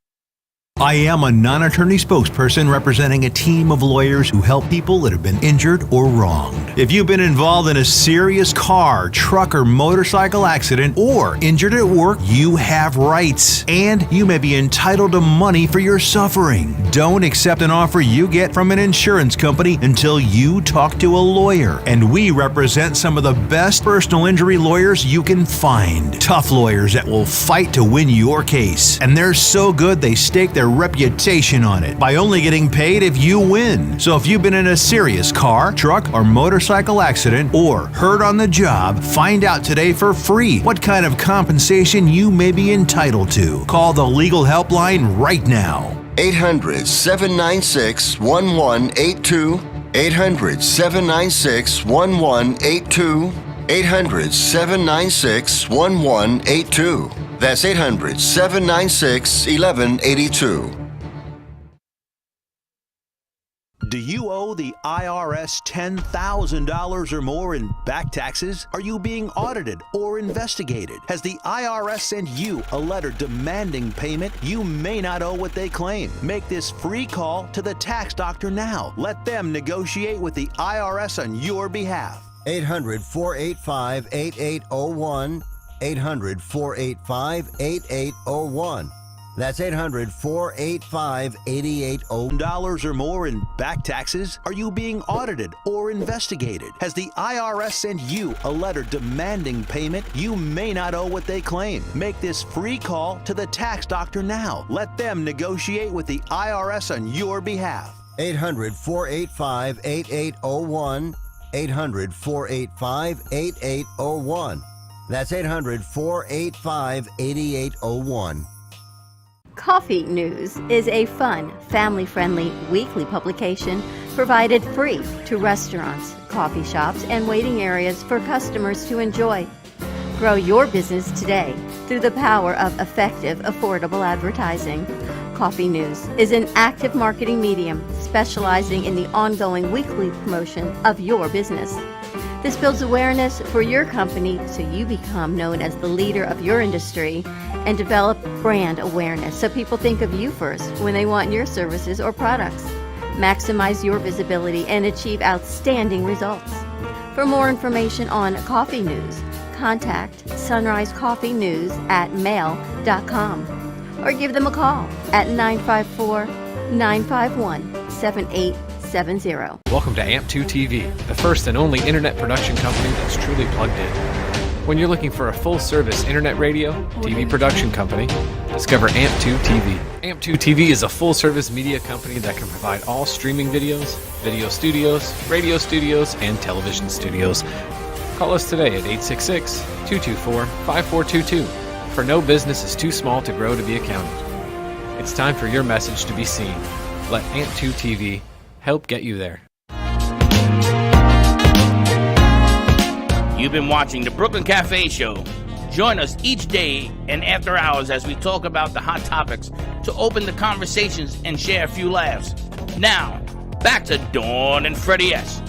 I am a non-attorney spokesperson representing a team of lawyers who help people that have been injured or wronged. If you've been involved in a serious car, truck, or motorcycle accident or injured at work, you have rights, and you may be entitled to money for your suffering. Don't accept an offer you get from an insurance company until you talk to a lawyer, and we represent some of the best personal injury lawyers you can find. Tough lawyers that will fight to win your case, and they're so good they stake their reputation on it by only getting paid if you win. So if you've been in a serious car, truck, or motorcycle accident or hurt on the job, find out today for free what kind of compensation you may be entitled to. Call the legal helpline right now. 800-796-1182. 800-796-1182. 800-796-1182. That's 800-796-1182. Do you owe the IRS $10,000 or more in back taxes? Are you being audited or investigated? Has the IRS sent you a letter demanding payment? You may not owe what they claim. Make this free call to the tax doctor now. Let them negotiate with the IRS on your behalf. 800-485-8801. 800-485-8801. That's 800-485-8801. $10 or more in back taxes? Are you being audited or investigated? Has the IRS sent you a letter demanding payment? You may not owe what they claim. Make this free call to the tax doctor now. Let them negotiate with the IRS on your behalf. 800-485-8801. 800-485-8801. That's 800-485-8801. Coffee News is a fun, family-friendly weekly publication provided free to restaurants, coffee shops, and waiting areas for customers to enjoy. Grow your business today through the power of effective, affordable advertising. Coffee News is an active marketing medium specializing in the ongoing weekly promotion of your business. This builds awareness for your company so you become known as the leader of your industry and develop brand awareness so people think of you first when they want your services or products. Maximize your visibility and achieve outstanding results. For more information on Coffee News, contact Sunrise Coffee News at mail.com or give them a call at 954-951-7870. Welcome to AMP2 TV, the first and only internet production company that's truly plugged in. When you're looking for a full-service internet radio, TV production company, discover AMP2 TV. AMP2 TV is a full-service media company that can provide all streaming videos, video studios, radio studios, and television studios. Call us today at 866-224-5422, for no business is too small to grow to be accounted. It's time for your message to be seen. Let AMP2 TV help get you there. You've been watching the Brooklyn Cafe Show. Join us each day and after hours as we talk about the hot topics to open the conversations and share a few laughs. Now, back to Dawn and Freddie S.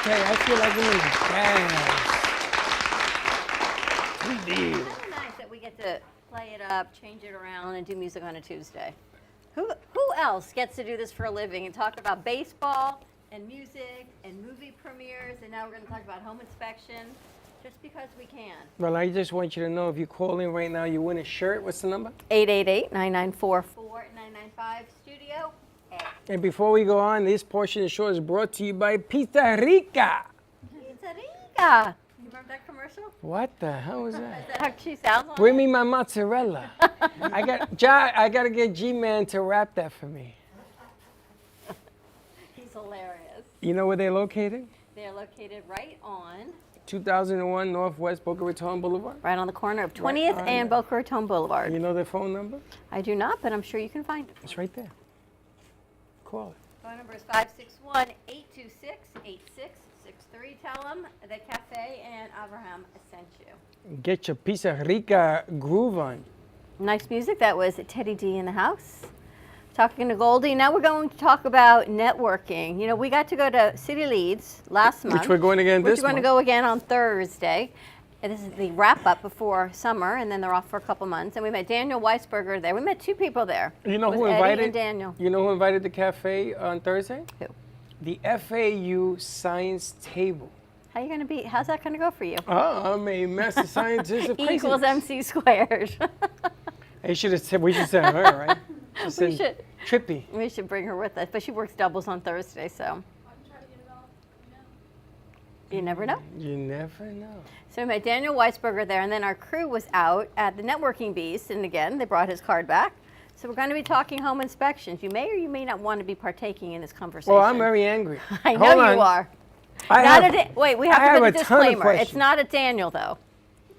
tell you, I feel like I'm in the jazz. Good deal. It's kind of nice that we get to play it up, change it around, and do music on a Tuesday. Who else gets to do this for a living and talk about baseball and music and movie premieres, and now we're going to talk about home inspection, just because we can. Well, I just want you to know if you call in right now, you win a shirt. What's the number? 888-994-4995, Studio A. And before we go on, this portion of the show is brought to you by Pizza Rica. Pizza Rica. You remember that commercial? What the hell was Is that? that how she sounds on Bring it? me my mozzarella. I got to get G-Man to wrap that for me. He's hilarious. You know where they're located? They're located right on 2001 Northwest Boca Raton Boulevard. right on the corner of 20th and Boca Raton Boulevard. You know their phone number? I do not, but I'm sure you can find it. It's right there. Call it. Phone number is 561-826-8663. Tell them that Cafe and Abraham sent you. Get your Pizza Rica groove on. Nice music. That was Teddy D in the house. Talking to Goldie. Now we're going to talk about networking. You know, we got to go to City Leads last month. Which we're going again this Which we're going to month. go again on Thursday. And this is the wrap up before summer, and then they're off for a couple months. And we met Daniel Weisberger there. We met two people there. You know It who was Eddie invited? and Daniel. You know who invited the cafe on Thursday? Who? The FAU science table. How's that going to go for you? Oh, I'm a master scientist of E craziness. equals MC squared. Hey, we should send her, right? We should. Trippy. We should bring her with us, but she works doubles on Thursday, so. You never know. You never know. So we met Daniel Weisberger there, and then our crew was out at the Networking Beast, and again, they brought his card back. So we're going to be talking home inspections. You may or you may not want to be partaking in this conversation. Well, I'm very angry. I know Hold you on. are. Wait, we have to put a disclaimer. It's not a Daniel, though.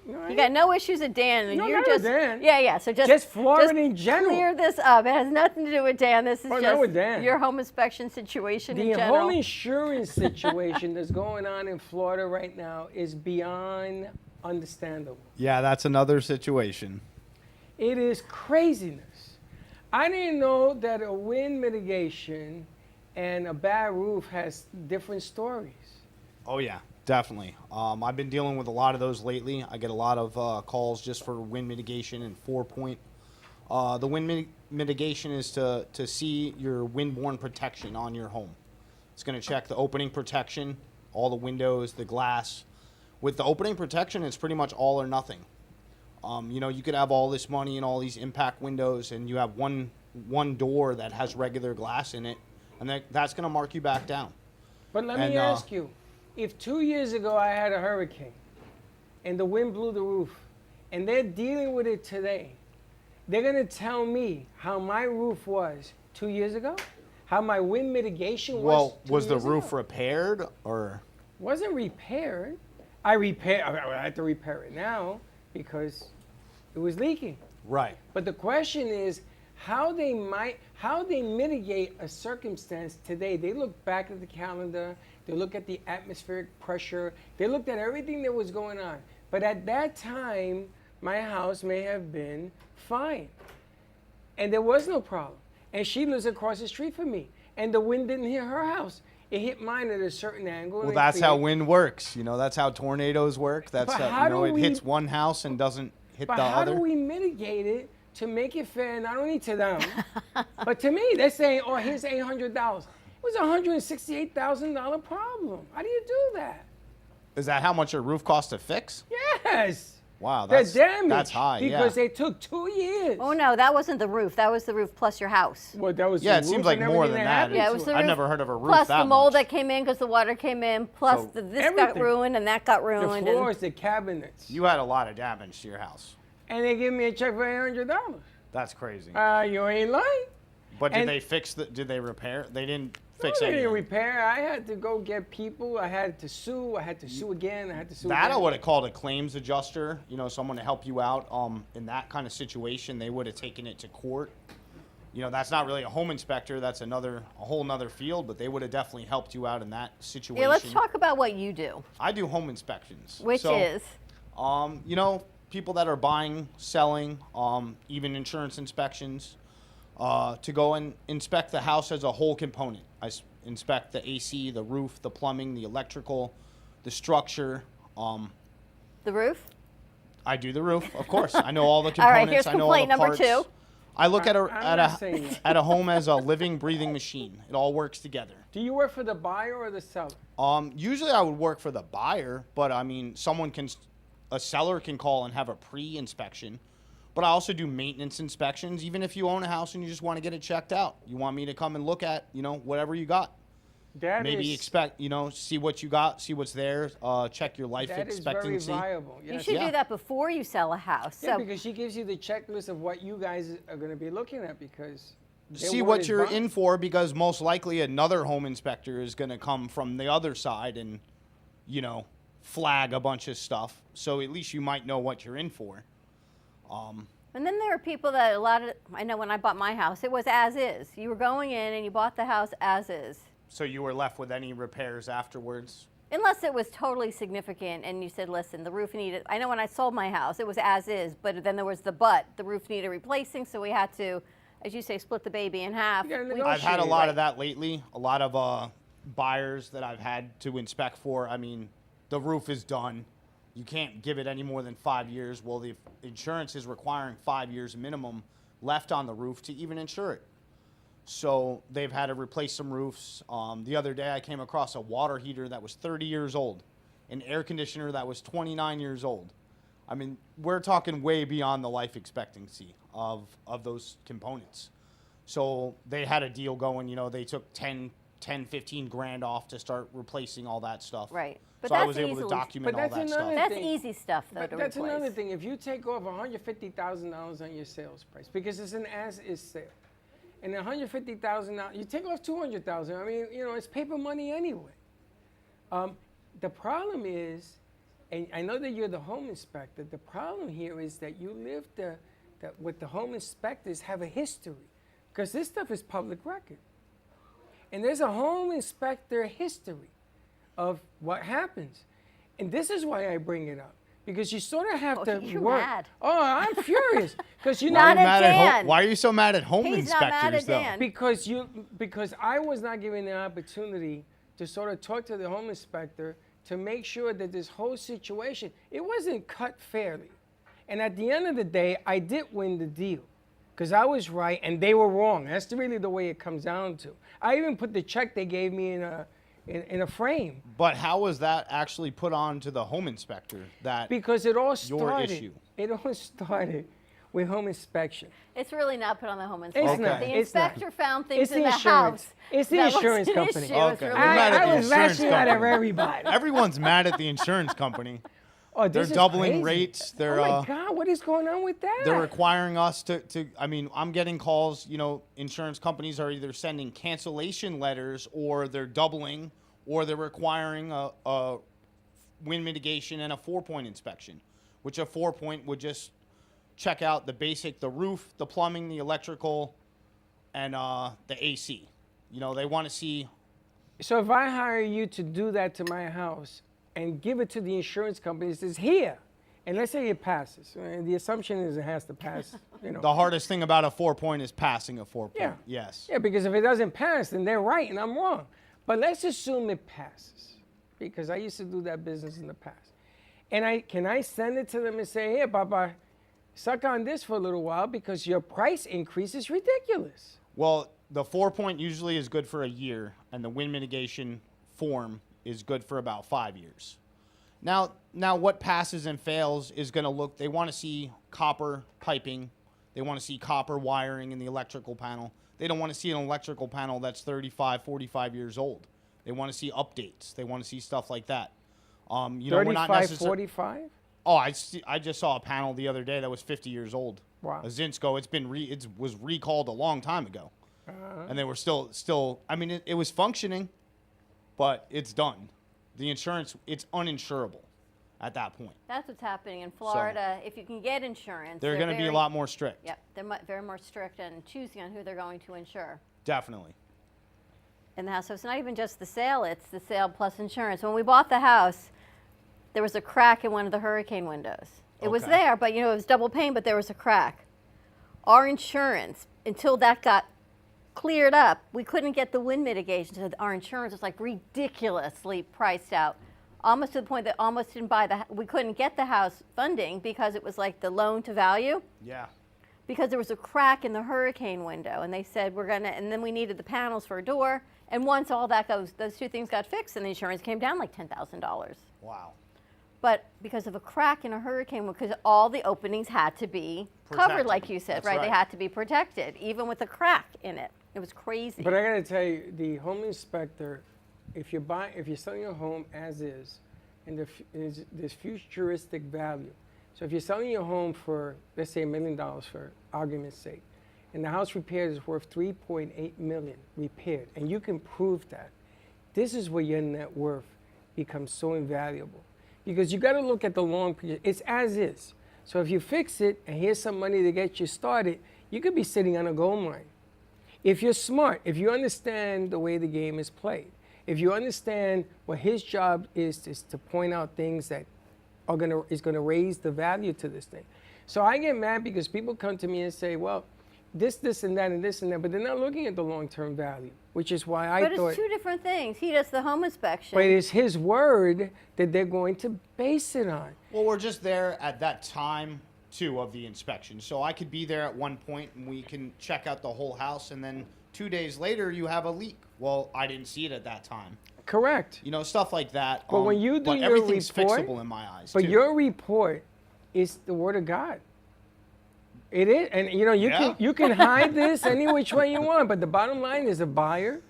You got no issues with Dan. No, You're not just with Dan. Yeah. So Just Florida in general. Clear this up. It has nothing to do with Dan. This is Oh, not just with Dan. your home inspection situation in The general. whole insurance situation that's going on in Florida right now is beyond understandable. Yeah, that's another situation. It is craziness. I didn't know that a wind mitigation and a bad roof has different stories. Oh yeah, definitely. I've been dealing with a lot of those lately. I get a lot of calls just for wind mitigation and 4-point. The wind mitigation is to see your windborne protection on your home. It's going to check the opening protection, all the windows, the glass. With the opening protection, it's pretty much all or nothing. You know, you could have all this money and all these impact windows, and you have one door that has regular glass in it, and that's going to mark you back down. But let me ask you, if 2 years ago I had a hurricane and the wind blew the roof and they're dealing with it today, they're going to tell me how my roof was 2 years ago? How my wind mitigation was Well, 2 was the years roof ago? repaired or? Wasn't repaired. I had to repair it now because it was leaking. Right. But the question is how they mitigate a circumstance today. They look back at the calendar, they look at the atmospheric pressure, they looked at everything that was going on. But at that time, my house may have been fine. And there was no problem. And she lives across the street from me. And the wind didn't hit her house. It hit mine at a certain angle. Well, and that's how created- wind works. You know, that's how tornadoes work. That's But how, how you know, do it we- hits one house and doesn't hit But the how other. do we mitigate it to make it fair, not only to them, but to me? They're saying, oh, here's $800. It was a $168,000 problem. How do you do that? Is that how much your roof costs to fix? Yes. Wow, The damage. that's high. Because yeah. they took 2 years. Oh no, that wasn't the roof. That was the roof plus your house. Well, that was Yeah, the it seems roof like and more everything than that that. happened Yeah, it to was it. the I've roof never heard of a roof plus that the mold much. that came in because the water came in, plus So this got everything. ruined and that got The ruined. floors, the cabinets. You had a lot of damage to your house. And they give me a check for $800. That's crazy. You ain't lying. But did and- they did they repair? They didn't No, fix they anything. didn't repair. I had to go get people. I had to sue. I had to sue again. I had to sue That I again. would have called a claims adjuster, you know, someone to help you out. In that kind of situation, they would have taken it to court. You know, that's not really a home inspector. That's a whole nother field, but they would have definitely helped you out in that situation. Yeah, let's talk about what you do. I do home inspections. Which is? You know, people that are buying, selling, even insurance inspections, to go and inspect the house as a whole component. inspect the AC, the roof, the plumbing, the electrical, the structure. The roof? I do the roof, of course. I know all the All right, components. here's I know all the complaint number parts. 2. I look at I'm not saying that. at a home as a living, breathing machine. It all works together. Do you work for the buyer or the seller? Usually I would work for the buyer, but I mean, a seller can call and have a pre-inspection. But I also do maintenance inspections, even if you own a house and you just want to get it checked out. You want me to come and look at, whatever you got. See what you got, see what's there, check your life expectancy. That is very viable. Yes. You should do that before you sell a house. Yeah, because she gives you the checklist of what you guys are going to be looking at, because see what you're in for, because most likely another home inspector is going to come from the other side and, flag a bunch of stuff. So at least you might know what you're in for. And then there are people that I know when I bought my house, it was as is. You were going in and you bought the house as is. So you were left with any repairs afterwards? Unless it was totally significant and you said, listen, the roof needed, I know when I sold my house, it was as is, but then there was the roof needed replacing, so we had to, as you say, split the baby in half. I've had a lot of that lately. A lot of buyers that I've had to inspect for, I mean, the roof is done. You can't give it any more than 5 years. Well, the insurance is requiring 5 years minimum left on the roof to even insure it. So they've had to replace some roofs. The other day I came across a water heater that was 30 years old, an air conditioner that was 29 years old. I mean, we're talking way beyond the life expectancy of those components. So they had a deal going, they took 10, 15 grand off to start replacing all that stuff. Right. But so I was able to document all that stuff. That's easy stuff, though, to That's replace. another thing. If you take off $150,000 on your sales price, because it's an as-is sale, and $150,000, you take off $200,000. I mean, it's paper money anyway. The problem is, and I know that you're the home inspector. The problem here is that you live with the home inspectors have a history, because this stuff is public record, and there's a home inspector history of what happens, and this is why I bring it up. Because you sort of have to you're work. Mad. Oh, I'm furious because Not at Dan. Why are you so mad at home He's inspectors, not mad at though? Dan. Because I was not given the opportunity to sort of talk to the home inspector to make sure that this whole situation, it wasn't cut fairly. And at the end of the day, I did win the deal because I was right and they were wrong. That's really the way it comes down to. I even put the check they gave me in a frame. But how was that actually put on to the home inspector? Because it all started. Your issue. It all started with home inspection. It's really not put on the home inspector. It's not. The It's not. inspector found things It's in the the insurance. house. It's the that was insurance an company. issue. It's really I was lashing out at everybody. Everyone's mad at the insurance company. Oh, they're this is doubling crazy. rates. They're, oh my God, what is going on with that? They're requiring us to. I mean, I'm getting calls. Insurance companies are either sending cancellation letters, or they're doubling, or they're requiring a wind mitigation and a 4-point inspection, which a 4-point would just check out the roof, the plumbing, the electrical, and the AC. They want to see. So if I hire you to do that to my house and give it to the insurance company, it says here, and let's say it passes. And the assumption is it has to pass. The hardest thing about a 4-point is passing a 4-point. Yeah. Yes. Yeah, because if it doesn't pass, then they're right and I'm wrong. But let's assume it passes, because I used to do that business in the past. And can I send it to them and say, here, Papa, suck on this for a little while because your price increase is ridiculous. Well, the 4-point usually is good for a year, and the wind mitigation form is good for about 5 years. Now what passes and fails is going to look, they want to see copper piping. They want to see copper wiring in the electrical panel. They don't want to see an electrical panel that's 35, 45 years old. They want to see updates. They want to see stuff like that. 35, 45? Oh, I just saw a panel the other day that was 50 years old. Wow. A Zinsco. It was recalled a long time ago. And they were still. I mean, it was functioning, but it's done. The insurance, it's uninsurable at that point. That's what's happening in Florida. If you can get insurance, they're going to be a lot more strict. Yep, they're very more strict and choosing on who they're going to insure. Definitely. In the house, so it's not even just the sale; it's the sale plus insurance. When we bought the house, there was a crack in one of the hurricane windows. It was there, but it was double pane, but there was a crack. Our insurance, until that got cleared up. We couldn't get the wind mitigation, so our insurance was like ridiculously priced out, almost to the point that almost didn't buy we couldn't get the house funding because it was like the loan to value. Yeah. Because there was a crack in the hurricane window, and they said and then we needed the panels for a door. And once all that those two things got fixed, and the insurance came down like $10,000. Wow. But because of a crack in a hurricane, because all the openings had to be covered, like you said, right? They had to be protected, even with a crack in it. It was crazy. But I gotta tell you, the home inspector, if you're selling your home as is, and there's futuristic value. So if you're selling your home for, let's say $1 million for argument's sake, and the house repaired is worth $3.8 million repaired, and you can prove that, this is where your net worth becomes so invaluable. Because you gotta look at the long period. It's as is. So if you fix it, and here's some money to get you started, you could be sitting on a gold mine. If you're smart, if you understand the way the game is played, if you understand what his job is to point out things that is gonna raise the value to this thing. So I get mad because people come to me and say, well, this, and that, and this, and that, but they're not looking at the long-term value, which is why I thought. But it's two different things. He does the home inspection. But it's his word that they're going to base it on. Well, we're just there at that time, too, of the inspection. So I could be there at one point, and we can check out the whole house, and then 2 days later, you have a leak. Well, I didn't see it at that time. Correct. You know, stuff like that. But when you do your everything's report, fixable in my eyes, but too. your report is the word of God. It is, and you know, you can hide this any which way you want, but the bottom line is a buyer,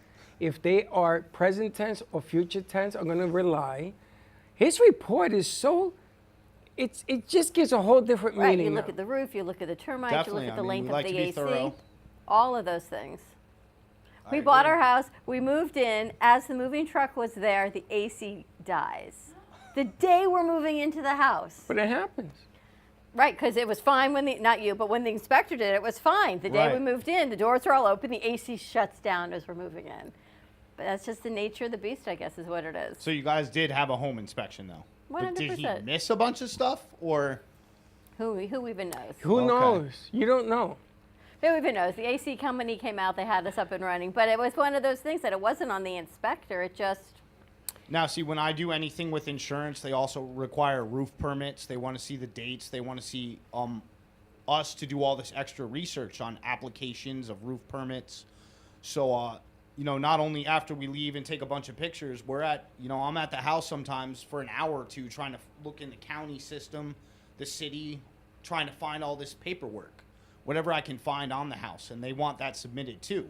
if they are present tense or future tense, are going to rely. His report is so, it just gives a whole different Right, meaning. you look at the roof, you look at the termites, Definitely. you look at the I mean, length we of like the to be AC, thorough. all of those things. I We bought agree. our house, we moved in, as the moving truck was there, the AC dies. The day we're moving into the house. But it happens. Right, because it was fine when not you, but when the inspector did it, it was fine. The day we Right. moved in, the doors are all open, the AC shuts down as we're moving in. But that's just the nature of the beast, I guess, is what it is. So you guys did have a home inspection, though. But did he 100%. miss a bunch of stuff, or? Who even knows? Who Okay. knows? You don't know. Who even knows? The AC company came out, they had us up and running. But it was one of those things that it wasn't on the inspector, it just... Now, see, when I do anything with insurance, they also require roof permits. They want to see the dates. They want to see us to do all this extra research on applications of roof permits. So, you know, not only after we leave and take a bunch of pictures, I'm at the house sometimes for an hour or two trying to look in the county system, the city, trying to find all this paperwork, whatever I can find on the house. And they want that submitted too.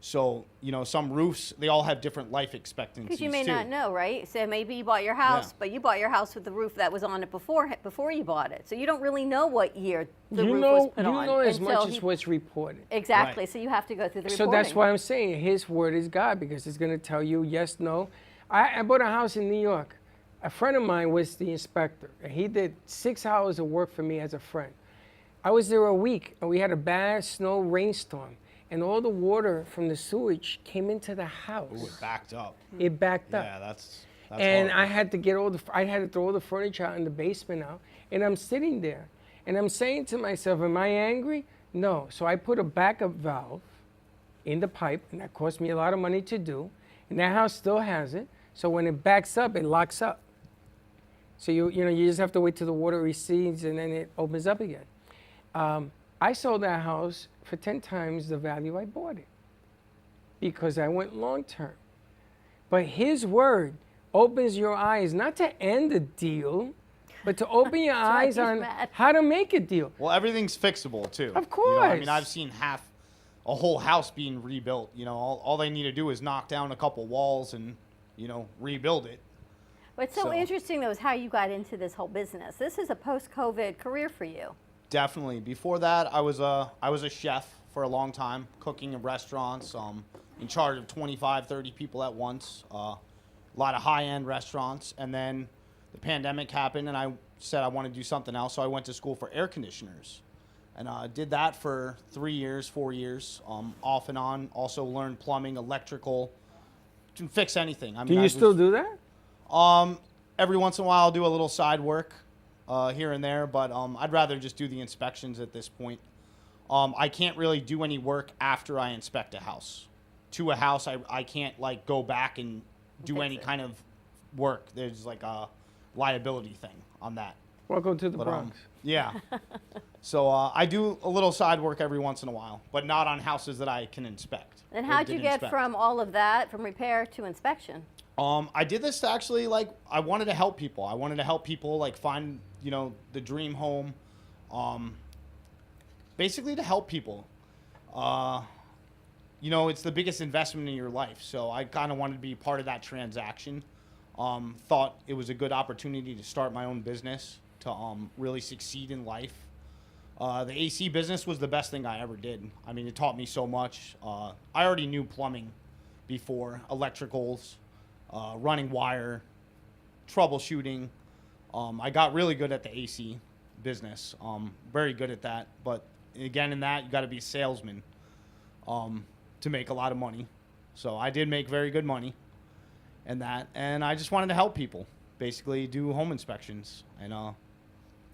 So, you know, some roofs, they all have different life expectancies, Because you may too. not know, right? So maybe you bought your house, Yeah. but you bought your house with the roof that was on it before you bought it. So you don't really know what year the roof was put on. You know as until much as what's reported. Exactly. Right. So you have to go through the So reporting. that's why I'm saying his word is God, because it's going to tell you yes, no. I bought a house in New York. A friend of mine was the inspector, and he did 6 hours of work for me as a friend. I was there a week, and we had a bad snow rainstorm, and all the water from the sewage came into the house. Ooh, it backed up. It backed up. Yeah, that's And horrible. I had to throw all the furniture out in the basement out, and I'm sitting there, and I'm saying to myself, am I angry? No. So I put a backup valve in the pipe, and that cost me a lot of money to do, and that house still has it. So when it backs up, it locks up. So you just have to wait till the water recedes, and then it opens up again. I sold that house for 10 times the value I bought it because I went long term. But his word opens your eyes, not to end the deal, but to open your why eyes he's on mad. how to make a deal. Well, everything's fixable, too. Of You know, I mean, course. I've seen a whole house being rebuilt. You know, all they need to do is knock down a couple walls and, rebuild it. What's so interesting, though, is how you got into this whole business. This is a post-COVID career for you. Definitely. Before that, I was a chef for a long time, cooking in restaurants, in charge of 25, 30 people at once, a lot of high-end restaurants. And then the pandemic happened, and I said I want to do something else, so I went to school for air conditioners. And did that for 3 years, 4 years, off and on. Also learned plumbing, electrical, can fix anything. I mean, Do you still do that? Every once in a while, I'll do a little side work here and there, but I'd rather just do the inspections at this point. I can't really do any work after I inspect a house. To a house, I can't like go back and do any kind of work. There's like a liability thing on that. Welcome to the Bronx. Yeah. So I do a little side work every once in a while, but not on houses that I can inspect. And how'd you get from all of that, from repair to inspection? I did this to actually, like, I wanted to help people. I wanted to help people, like, find, you know, the dream home. Basically to help people. You know, it's the biggest investment in your life. So I kind of wanted to be part of that transaction. Thought it was a good opportunity to start my own business, to really succeed in life. The AC business was the best thing I ever did. I mean, it taught me so much. I already knew plumbing before, electricals, running wire, troubleshooting. I got really good at the AC business, very good at that. But again, in that, you got to be a salesman to make a lot of money. So I did make very good money in that. And I just wanted to help people, basically do home inspections and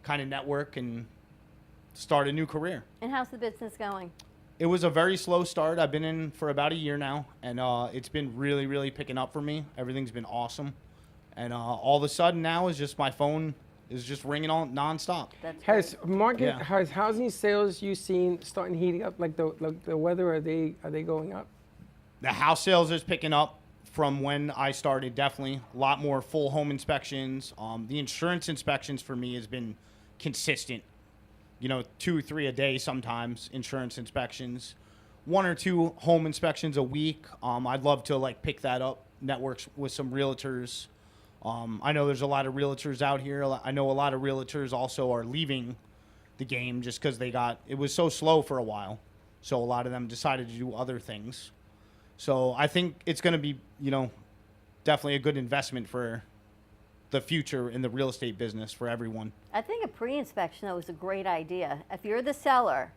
kind of network and start a new career. And how's the business going? It was a very slow start. I've been in for about a year now, and it's been really, really picking up for me. Everything's been awesome. And all of a sudden now is just my phone is just ringing on nonstop. Has housing sales you seen starting heating up like the weather? Are they going up? The house sales is picking up from when I started, definitely. A lot more full home inspections. The insurance inspections for me has been consistent. You know, 2 or 3 a day sometimes, insurance inspections. 1 or 2 home inspections a week. I'd love to like pick that up, networks with some realtors. I know there's a lot of realtors out here. I know a lot of realtors also are leaving the game just because it was so slow for a while. So a lot of them decided to do other things. So I think it's going to be, you know, definitely a good investment for the future in the real estate business for everyone. I think a pre-inspection, though, is a great idea. If you're the seller,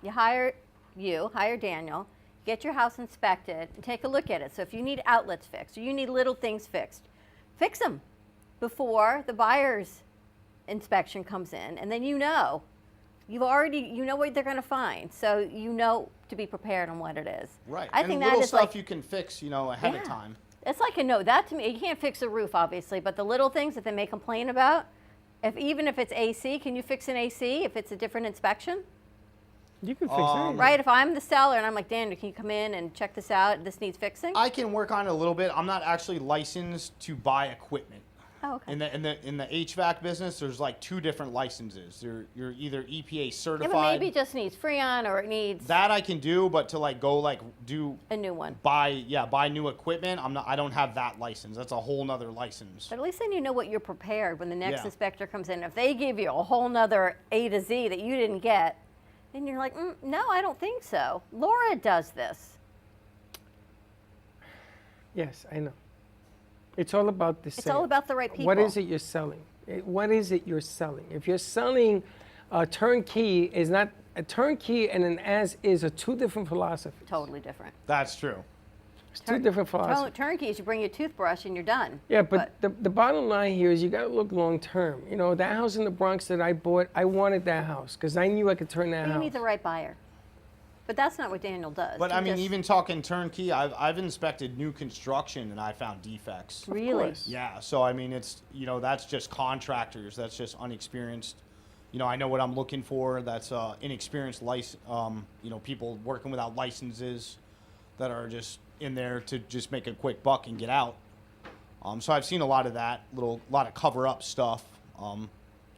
hire Daniel, get your house inspected, and take a look at it. So if you need outlets fixed, or you need little things fixed, fix them before the buyer's inspection comes in, and then you know what they're going to find, so you know to be prepared on what it is. Right. I and think little that is stuff like, you can fix, you know, ahead of time. It's like that to me, you can't fix a roof, obviously, but the little things that they may complain about, even if it's AC, can you fix an AC if it's a different inspection? You can fix anything. Right, if I'm the seller and I'm like, Daniel, can you come in and check this out? This needs fixing? I can work on it a little bit. I'm not actually licensed to buy equipment. Oh, okay. In the HVAC business, there's like 2 different licenses. You're either EPA certified. Yeah, but maybe it just needs Freon or it needs that I can do, but to like go like do a new one. Buy new equipment. I don't have that license. That's a whole nother license. But at least then you know what you're prepared when the next inspector comes in. If they give you a whole nother A to Z that you didn't get, then you're like, no, I don't think so. Laura does this. Yes, I know. It's all about the sale. It's all about the right people. What is it you're selling? What is it you're selling? If you're selling a turnkey, is not a turnkey and an as-is are 2 different philosophies. Totally different. That's true. It's 2 different philosophies. Turnkey is you bring your toothbrush and you're done. Yeah, but the bottom line here is you got to look long term. You know, that house in the Bronx that I bought, I wanted that house because I knew I could turn that house. You need the right buyer. But that's not what Daniel does. But I mean, even talking turnkey, I've inspected new construction and I found defects. Really? Yeah. So I mean, it's, you know, that's just contractors. That's just unexperienced. You know, I know what I'm looking for. That's inexperienced you know, people working without licenses that are just in there to just make a quick buck and get out. So I've seen a lot of that, lot of cover up stuff,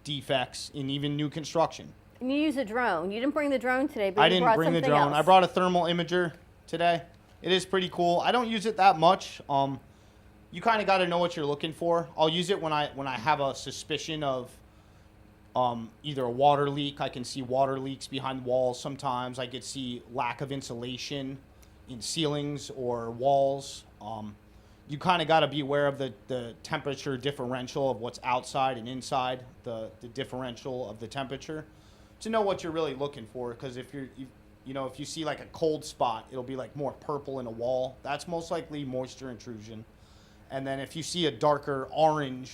defects in even new construction. And you use a drone. You didn't bring the drone today, but I you didn't brought bring the something drone. else. I brought a thermal imager today. It is pretty cool. I don't use it that much. You kind of got to know what you're looking for. I'll use it when I have a suspicion of either a water leak. I can see water leaks behind walls sometimes. I could see lack of insulation in ceilings or walls. You kind of got to be aware of the temperature differential of what's outside and inside, the differential of the temperature, to know what you're really looking for. Because if if you see like a cold spot, it'll be like more purple in a wall. That's most likely moisture intrusion. And then if you see a darker orange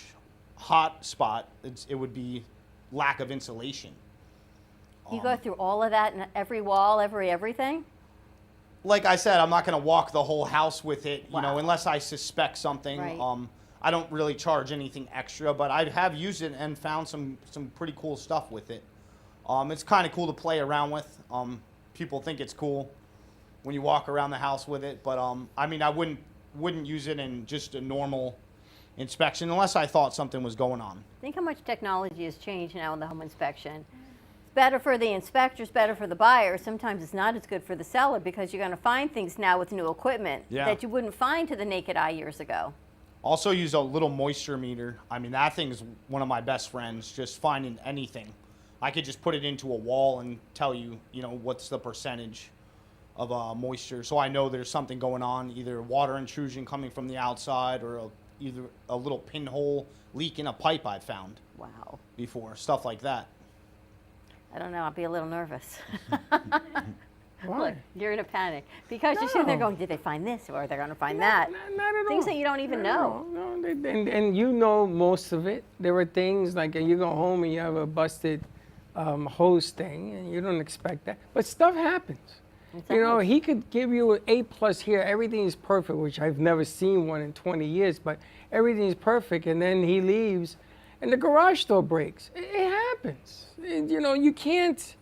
hot spot, it would be lack of insulation. You go through all of that and every wall, everything? Like I said, I'm not going to walk the whole house with it, you know, unless I suspect something. Right. I don't really charge anything extra, but I have used it and found some pretty cool stuff with it. It's kind of cool to play around with. People think it's cool when you walk around the house with it, but I mean, I wouldn't use it in just a normal inspection unless I thought something was going on. Think how much technology has changed now in the home inspection. It's better for the inspectors, better for the buyer. Sometimes it's not as good for the seller because you're going to find things now with new equipment that you wouldn't find to the naked eye years ago. Also use a little moisture meter. I mean, that thing's one of my best friends, just finding anything. I could just put it into a wall and tell you, you know, what's the percentage of moisture. So I know there's something going on, either water intrusion coming from the outside or either a little pinhole leak in a pipe I've found. Wow. Before, stuff like that. I don't know, I'll be a little nervous. Why? Look, you're in a panic because you're sitting there going, did they find this or they're going to find that? Not at Things all. that you don't even know. No, and you know most of it. There are things like you go home and you have a busted hose thing and you don't expect that. But stuff happens. You know, he could give you an A+ here. Everything is perfect, which I've never seen one in 20 years, but everything is perfect. And then he leaves and the garage door breaks. It happens. You know, you can't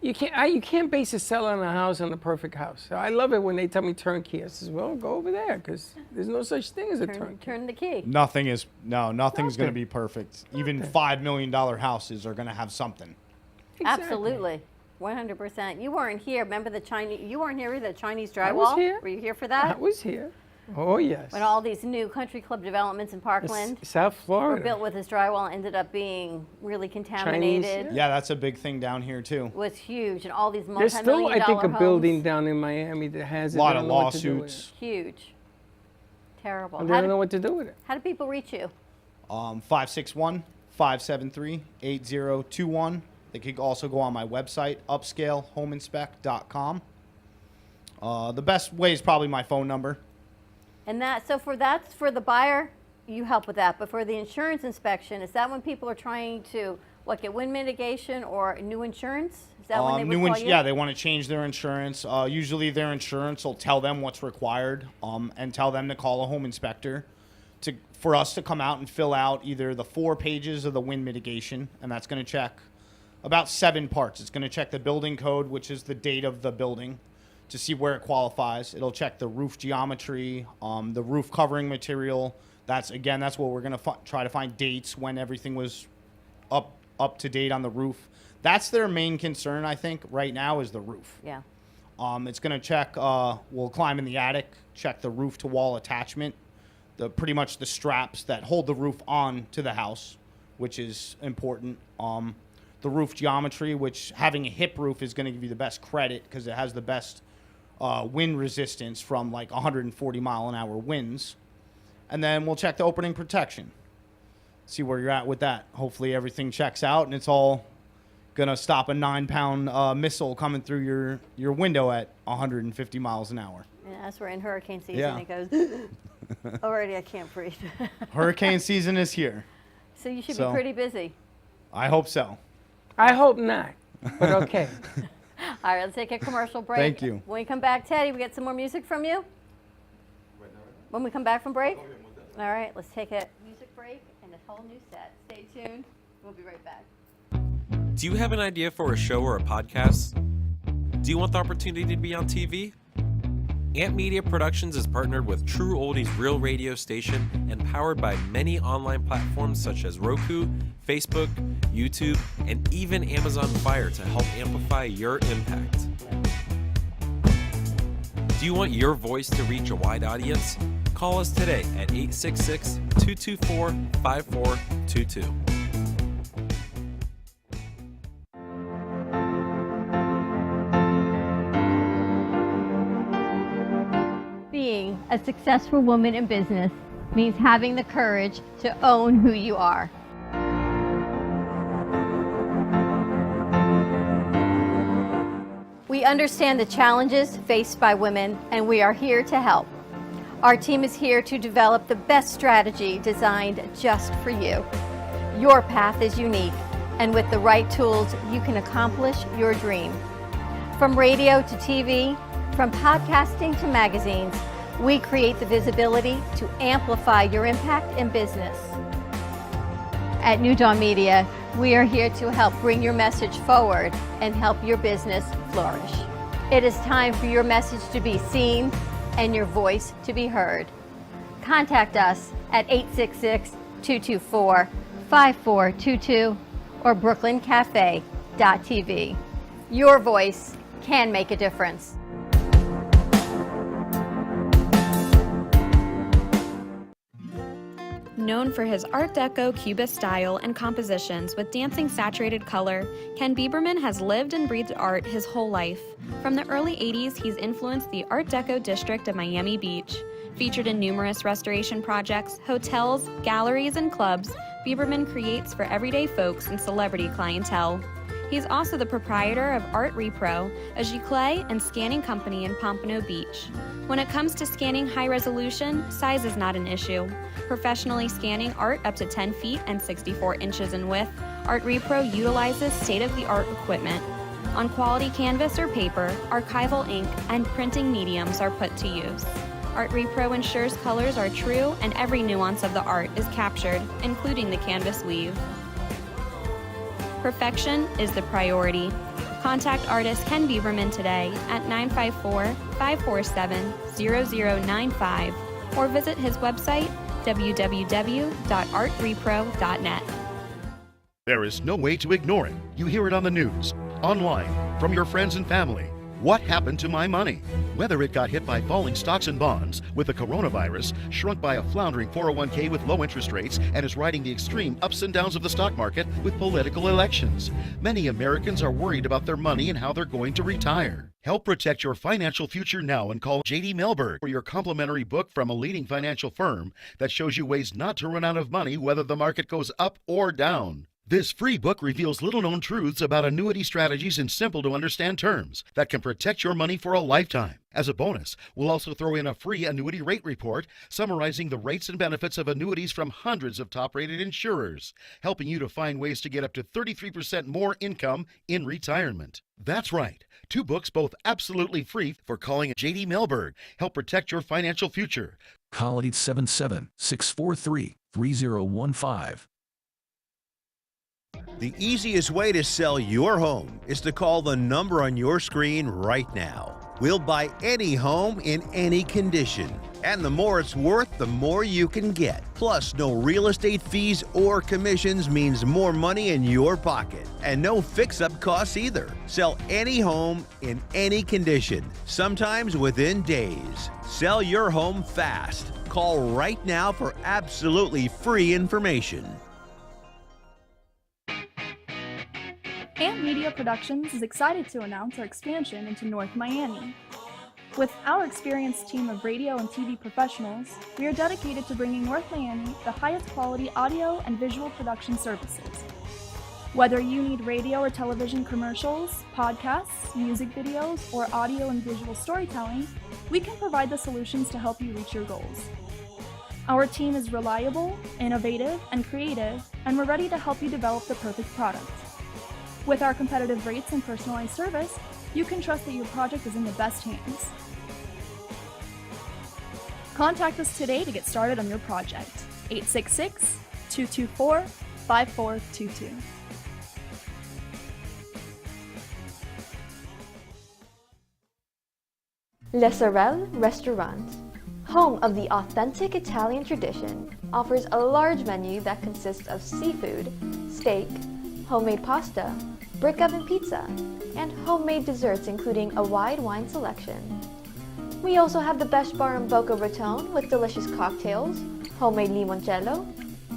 base a seller on a house on a perfect house. So I love it when they tell me turnkey. I says, well, go over there because there's no such thing as a turnkey. Turn the key. Nothing's going to be perfect. Even $5 million houses are going to have something. Exactly. Absolutely. 100%. You weren't here. Remember the Chinese? You weren't here either. The Chinese drywall. I was here. Were you here for that? I was here. Oh yes. When all these new country club developments in Parkland, South Florida, were built with this drywall, and ended up being really contaminated. Yeah, that's a big thing down here too. It was huge, and all these There's multi-million still, I think, a homes. building down in Miami that has A lot they of don't know what to do with lawsuits. Huge. Terrible. it. They don't know what to do with it. How do people reach you? 561-573-8021. They could also go on my website, upscalehomeinspect.com. The best way is probably my phone number. And that's for the buyer, you help with that. But for the insurance inspection, is that when people are trying to get wind mitigation or new insurance? Is that when they would call you? Yeah, they want to change their insurance. Usually their insurance will tell them what's required and tell them to call a home inspector for us to come out and fill out either the 4 pages of the wind mitigation, and that's going to check about 7 parts. It's going to check the building code, which is the date of the building, to see where it qualifies. It'll check the roof geometry, the roof covering material. That's what we're going to try to find dates when everything was up to date on the roof. That's their main concern, I think, right now is the roof. Yeah. It's going to check, we'll climb in the attic, check the roof to wall attachment, pretty much the straps that hold the roof on to the house, which is important. The roof geometry, which having a hip roof is going to give you the best credit because it has the best wind resistance from like 140 mile an hour winds. And then we'll check the opening protection. See where you're at with that. Hopefully everything checks out and it's all gonna stop a 9-pound missile coming through your window at 150 miles an hour. Yeah, that's where in hurricane season Yeah. it goes, already I can't breathe. Hurricane season is here. So you should be pretty busy. I hope so. I hope not, but okay. All right, let's take a commercial break. Thank you. When we come back, Teddy, we get some more music from you? When we come back from break? All right, let's take a music break and a whole new set. Stay tuned. We'll be right back. Do you have an idea for a show or a podcast? Do you want the opportunity to be on TV? Amp Media Productions is partnered with True Oldies Real Radio Station and powered by many online platforms such as Roku, Facebook, YouTube, and even Amazon Fire to help amplify your impact. Do you want your voice to reach a wide audience? Call us today at 866-224-5422. Being a successful woman in business means having the courage to own who you are. We understand the challenges faced by women, and we are here to help. Our team is here to develop the best strategy designed just for you. Your path is unique, And with the right tools, you can accomplish your dream. From radio to TV, from podcasting to magazines, we create the visibility to amplify your impact in business. At New Dawn Media, we are here to help bring your message forward and help your business flourish. It is time for your message to be seen and your voice to be heard. Contact us at 866-224-5422 or brooklyncafe.tv. Your voice can make a difference. Known for his Art Deco Cubist style and compositions with dancing saturated color, Ken Bieberman has lived and breathed art his whole life. From the early 80s, he's influenced the Art Deco district of Miami Beach. Featured in numerous restoration projects, hotels, galleries, and clubs, Bieberman creates for everyday folks and celebrity clientele. He's also the proprietor of Art Repro, a giclée and scanning company in Pompano Beach. When it comes to scanning high resolution, size is not an issue. Professionally scanning art up to 10 feet and 64 inches in width, Art Repro utilizes state-of-the-art equipment. On quality canvas or paper, archival ink and printing mediums are put to use. Art Repro ensures colors are true and every nuance of the art is captured, including the canvas weave. Perfection is the priority. Contact artist Ken Bieberman today at 954-547-0095 or visit his website www.artrepro.net. There is no way to ignore it. You hear it on the news, online, from your friends and family. What happened to my money? Whether it got hit by falling stocks and bonds, with the coronavirus, shrunk by a floundering 401k with low interest rates, and is riding the extreme ups and downs of the stock market with political elections. Many Americans are worried about their money and how they're going to retire. Help protect your financial future now and call J.D. Melberg for your complimentary book from a leading financial firm that shows you ways not to run out of money whether the market goes up or down. This free book reveals little-known truths about annuity strategies in simple-to-understand terms that can protect your money for a lifetime. As a bonus, we'll also throw in a free annuity rate report summarizing the rates and benefits of annuities from hundreds of top-rated insurers, helping you to find ways to get up to 33% more income in retirement. That's right. 2 books, both absolutely free, for calling J.D. Melberg. Help protect your financial future. Call 877-643-3015. The easiest way to sell your home is to call the number on your screen right now. We'll buy any home in any condition. And the more it's worth, the more you can get. Plus, no real estate fees or commissions means more money in your pocket. And no fix-up costs either. Sell any home in any condition, sometimes within days. Sell your home fast. Call right now for absolutely free information. Amp Media Productions is excited to announce our expansion into North Miami. With our experienced team of radio and TV professionals, we are dedicated to bringing North Miami the highest quality audio and visual production services. Whether you need radio or television commercials, podcasts, music videos, or audio and visual storytelling, we can provide the solutions to help you reach your goals. Our team is reliable, innovative, and creative, and we're ready to help you develop the perfect product. With our competitive rates and personalized service, you can trust that your project is in the best hands. Contact us today to get started on your project. 866-224-5422. Le Sorel Restaurant, home of the authentic Italian tradition, offers a large menu that consists of seafood, steak, homemade pasta, brick oven pizza, and homemade desserts including a wide wine selection. We also have the best bar in Boca Raton with delicious cocktails, homemade limoncello,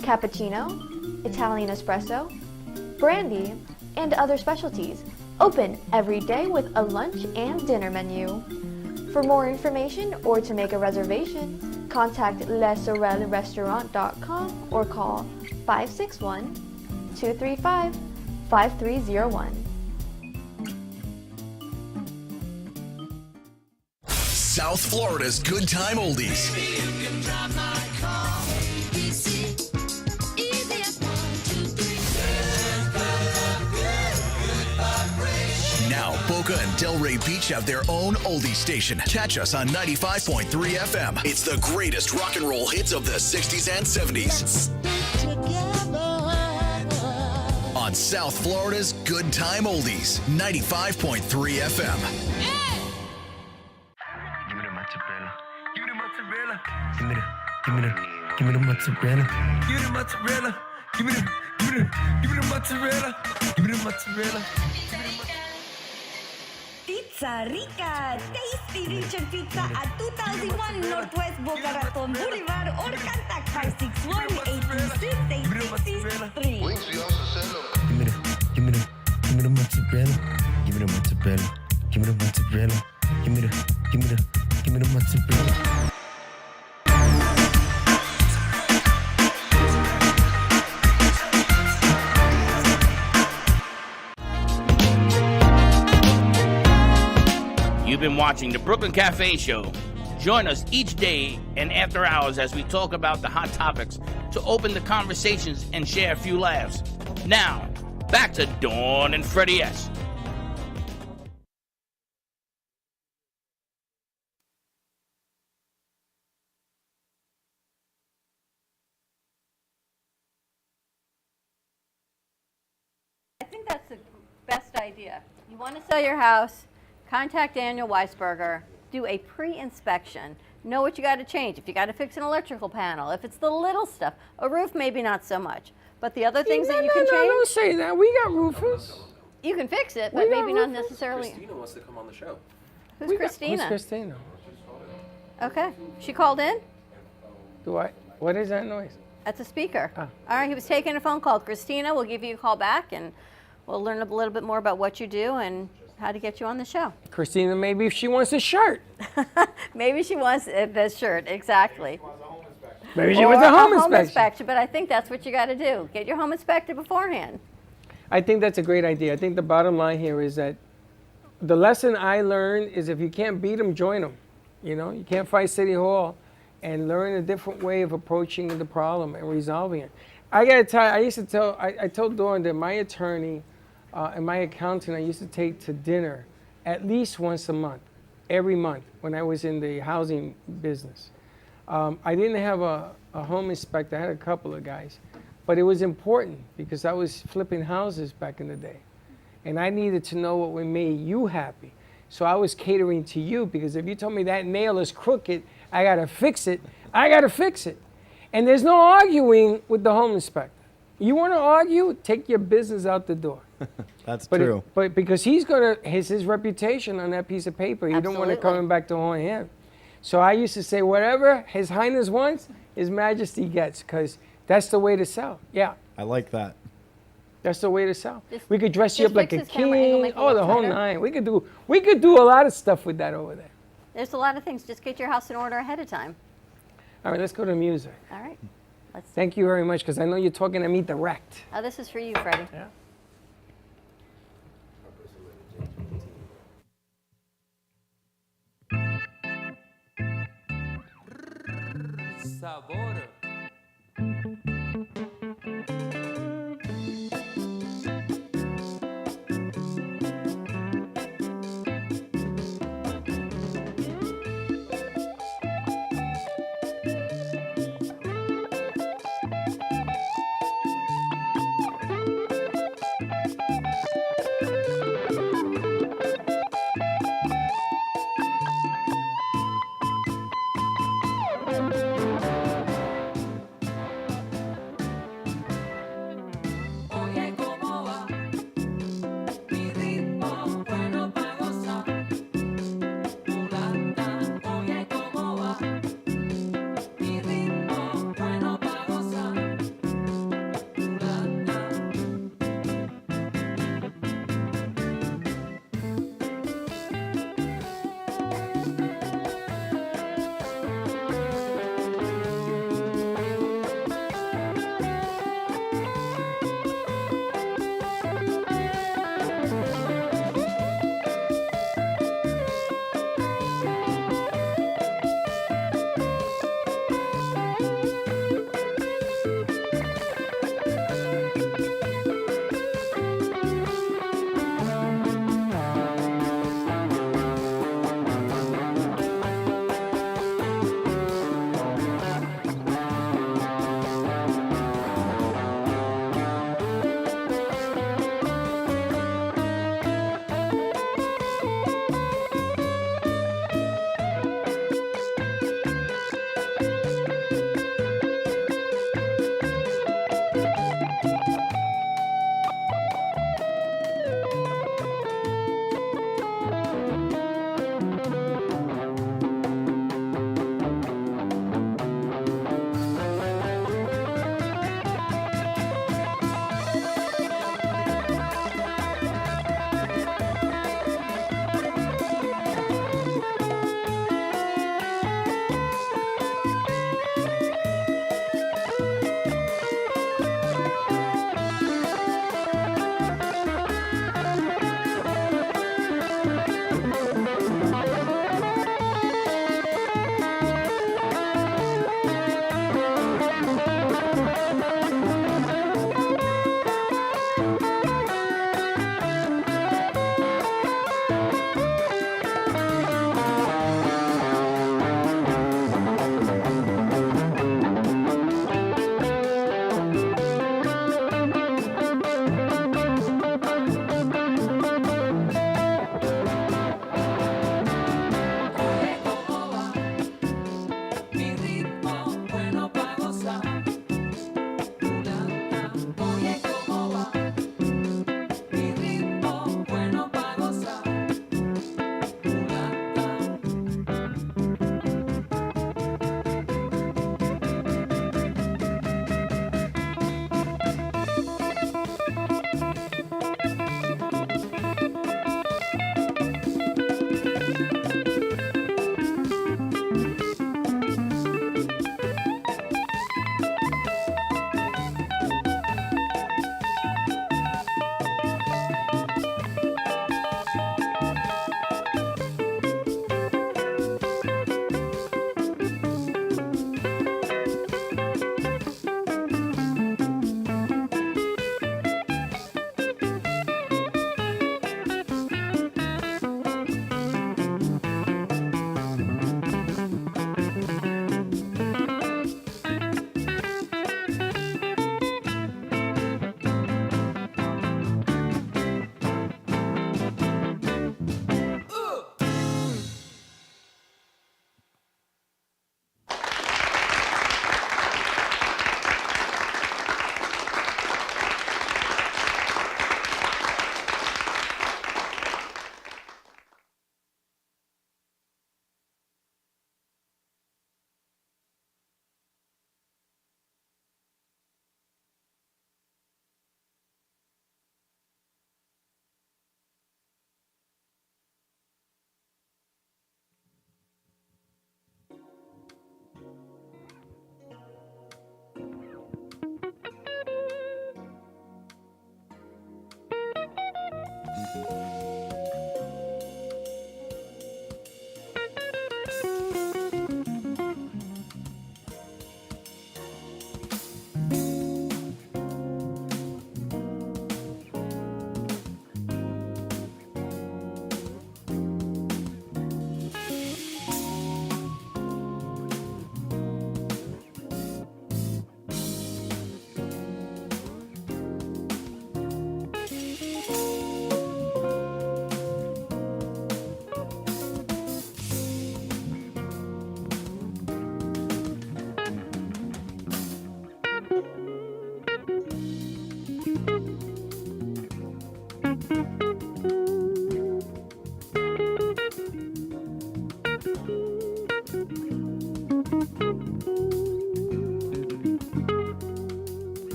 cappuccino, Italian espresso, brandy, and other specialties, open every day with a lunch and dinner menu. For more information or to make a reservation, contact lesorelrestaurant.com or call 561-235-5301. South Florida's Good Time Oldies. Now, Boca and Delray Beach have their own oldie station. Catch us on 95.3 FM. It's the greatest rock and roll hits of the 60s and 70s. On South Florida's Good Time Oldies, 95.3 FM. Give me the mozzarella. Give me the mozzarella. Give me the mozzarella. Give me the mozzarella. Pizza Rica, tasty region pizza at 2001 Northwest Boca Raton Boulevard or contact 561-826-8663. Give me the mozzarella. Give me the mozzarella. Give me the mozzarella. Give me the mozzarella. You've been watching the Brooklyn Cafe Show. Join us each day and after hours as we talk about the hot topics to open the conversations and share a few laughs. Now, back to Dawn and Freddie S. I think that's the best idea. You want to sell your house, contact Daniel Weisberger, do a pre-inspection, know what you got to change. If you got to fix an electrical panel, if it's the little stuff, a roof maybe not so much, but the other things that you can change. Don't say that. We got roofers. You can fix it, but maybe not necessarily. Christina wants to come on the show. Who's Christina? Who's Christina? Okay, she called in. What is that noise? That's a speaker. All right, he was taking a phone call. Christina, we'll give you a call back, and we'll learn a little bit more about what you do and how to get you on the show. Christina, maybe if she wants a shirt. Maybe she wants this shirt, exactly. Maybe she wants a home inspection. But I think that's what you got to do. Get your home inspected beforehand. I think that's a great idea. I think the bottom line here is that the lesson I learned is if you can't beat them, join them. You know, you can't fight City Hall, and learn a different way of approaching the problem and resolving it. I got to tell you, I told Dawn that my attorney and my accountant I used to take to dinner at least once a month, every month when I was in the housing business. I didn't have a home inspector. I had a couple of guys. But it was important because I was flipping houses back in the day. And I needed to know what would make you happy. So I was catering to you because if you told me that nail is crooked, I got to fix it, I got to fix it. And there's no arguing with the home inspector. You want to argue, take your business out the door. That's true. But because he's going to, his reputation on that piece of paper, he don't want it coming back to haunt him. So I used to say, whatever His Highness wants, His Majesty gets, because that's the way to sell. Yeah. I like that. That's the way to sell. We could dress you up like a fix his camera angle, king. make it Oh, the look whole better. nine. We could do a lot of stuff with that over there. There's a lot of things. Just get your house in order ahead of time. All right, let's go to music. All right. Let's. Thank you very much, because I know you're talking to me direct. Oh, this is for you, Freddie. Yeah. Sabor.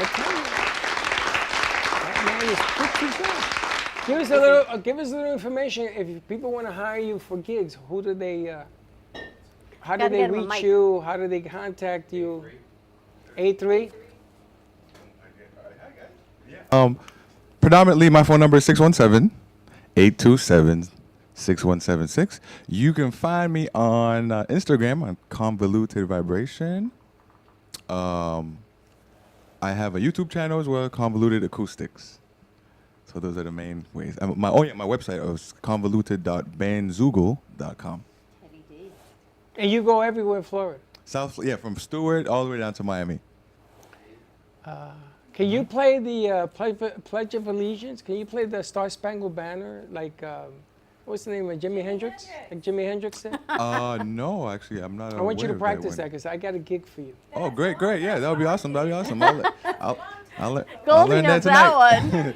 I tell you. That man is pretty good. Give us a little information. If people want to hire you for gigs, who do they? How do they reach you? How do they contact you? 83. Predominantly, my phone number is 617-827-6176. You can find me on Instagram on Convoluted Vibration. I have a YouTube channel as well, Convoluted Acoustics. So those are the main ways. My website is convoluted.bandzoogle.com. And you go everywhere in Florida. From Stewart all the way down to Miami. Can you play the Pledge of Allegiance? Can you play the Star Spangled Banner like what's the name of Jimi Hendrix? Like Jimi Hendrix did? No, actually, I'm not. I want you to aware of practice that because I got a gig for you. Oh, great! Yeah, that would be awesome. I'll learn that tonight.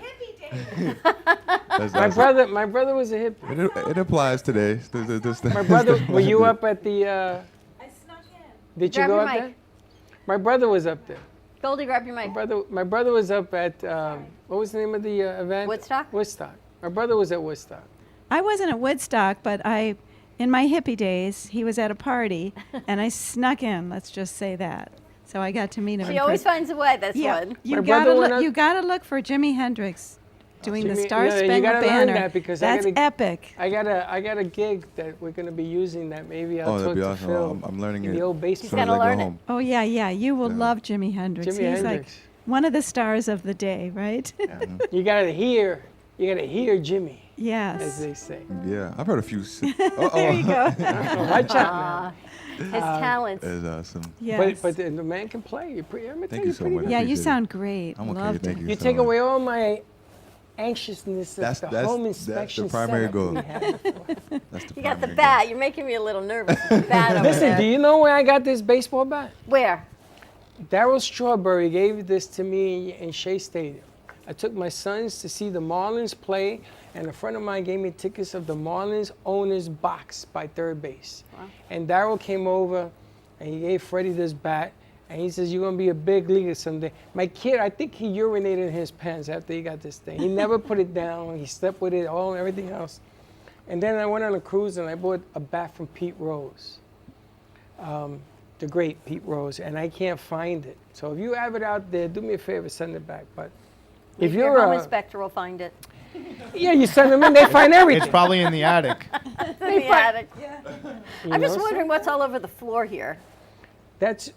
My brother was a hippie. It applies today. My brother, were you up at the? I snuck in. Did you Grab go your up mic. there? My brother was up there. Goldie, grab your mic. My brother was up at what was the name of the event? Woodstock. Woodstock. My brother was at Woodstock. I wasn't at Woodstock, but in my hippie days, he was at a party, and I snuck in. Let's just say that. So I got to meet him. She always finds a way. This one. You gotta look for Jimi Hendrix doing the Star Spangled Banner. That because that's epic. I got a gig that we're gonna be using that. Maybe I'll talk that'd be to awesome. Phil. I'm learning in it. The old basement. He's gotta learn it. Oh yeah. You will love Jimi Hendrix. Jimi He's Hendrix. like one of the stars of the day, right? You gotta hear Jimmy. Yes. As they say. Yeah, I've heard a few. There you go. Watch out, man. His talents. That is awesome. Yes. But the man can play. Thank you so much. Yeah, you sound great. I'm okay. Loved Thank it. you. You so take much. away all my anxiousness of the home that's inspection. the primary setup goal. we have. That's the You got the primary bat. You're making me a little nervous with the bat over Listen, there. do you know where I got this baseball bat? Where? Darryl Strawberry gave this to me in Shea Stadium. I took my sons to see the Marlins play, and a friend of mine gave me tickets of the Marlins owner's box by third base. Wow. And Darryl came over, and he gave Freddie this bat, and he says, "You're gonna be a big leaguer someday." My kid, I think he urinated in his pants after he got this thing. He never put it down. He slept with it, all and everything else. And then I went on a cruise, and I bought a bat from Pete Rose. The great Pete Rose, and I can't find it. So if you have it out there, do me a favor, send it back. But if Your you're home inspector will find it. yeah, you send them in, they find everything. It's probably in the attic. It's in the attic. I'm just know, wondering what's all over the floor here. That's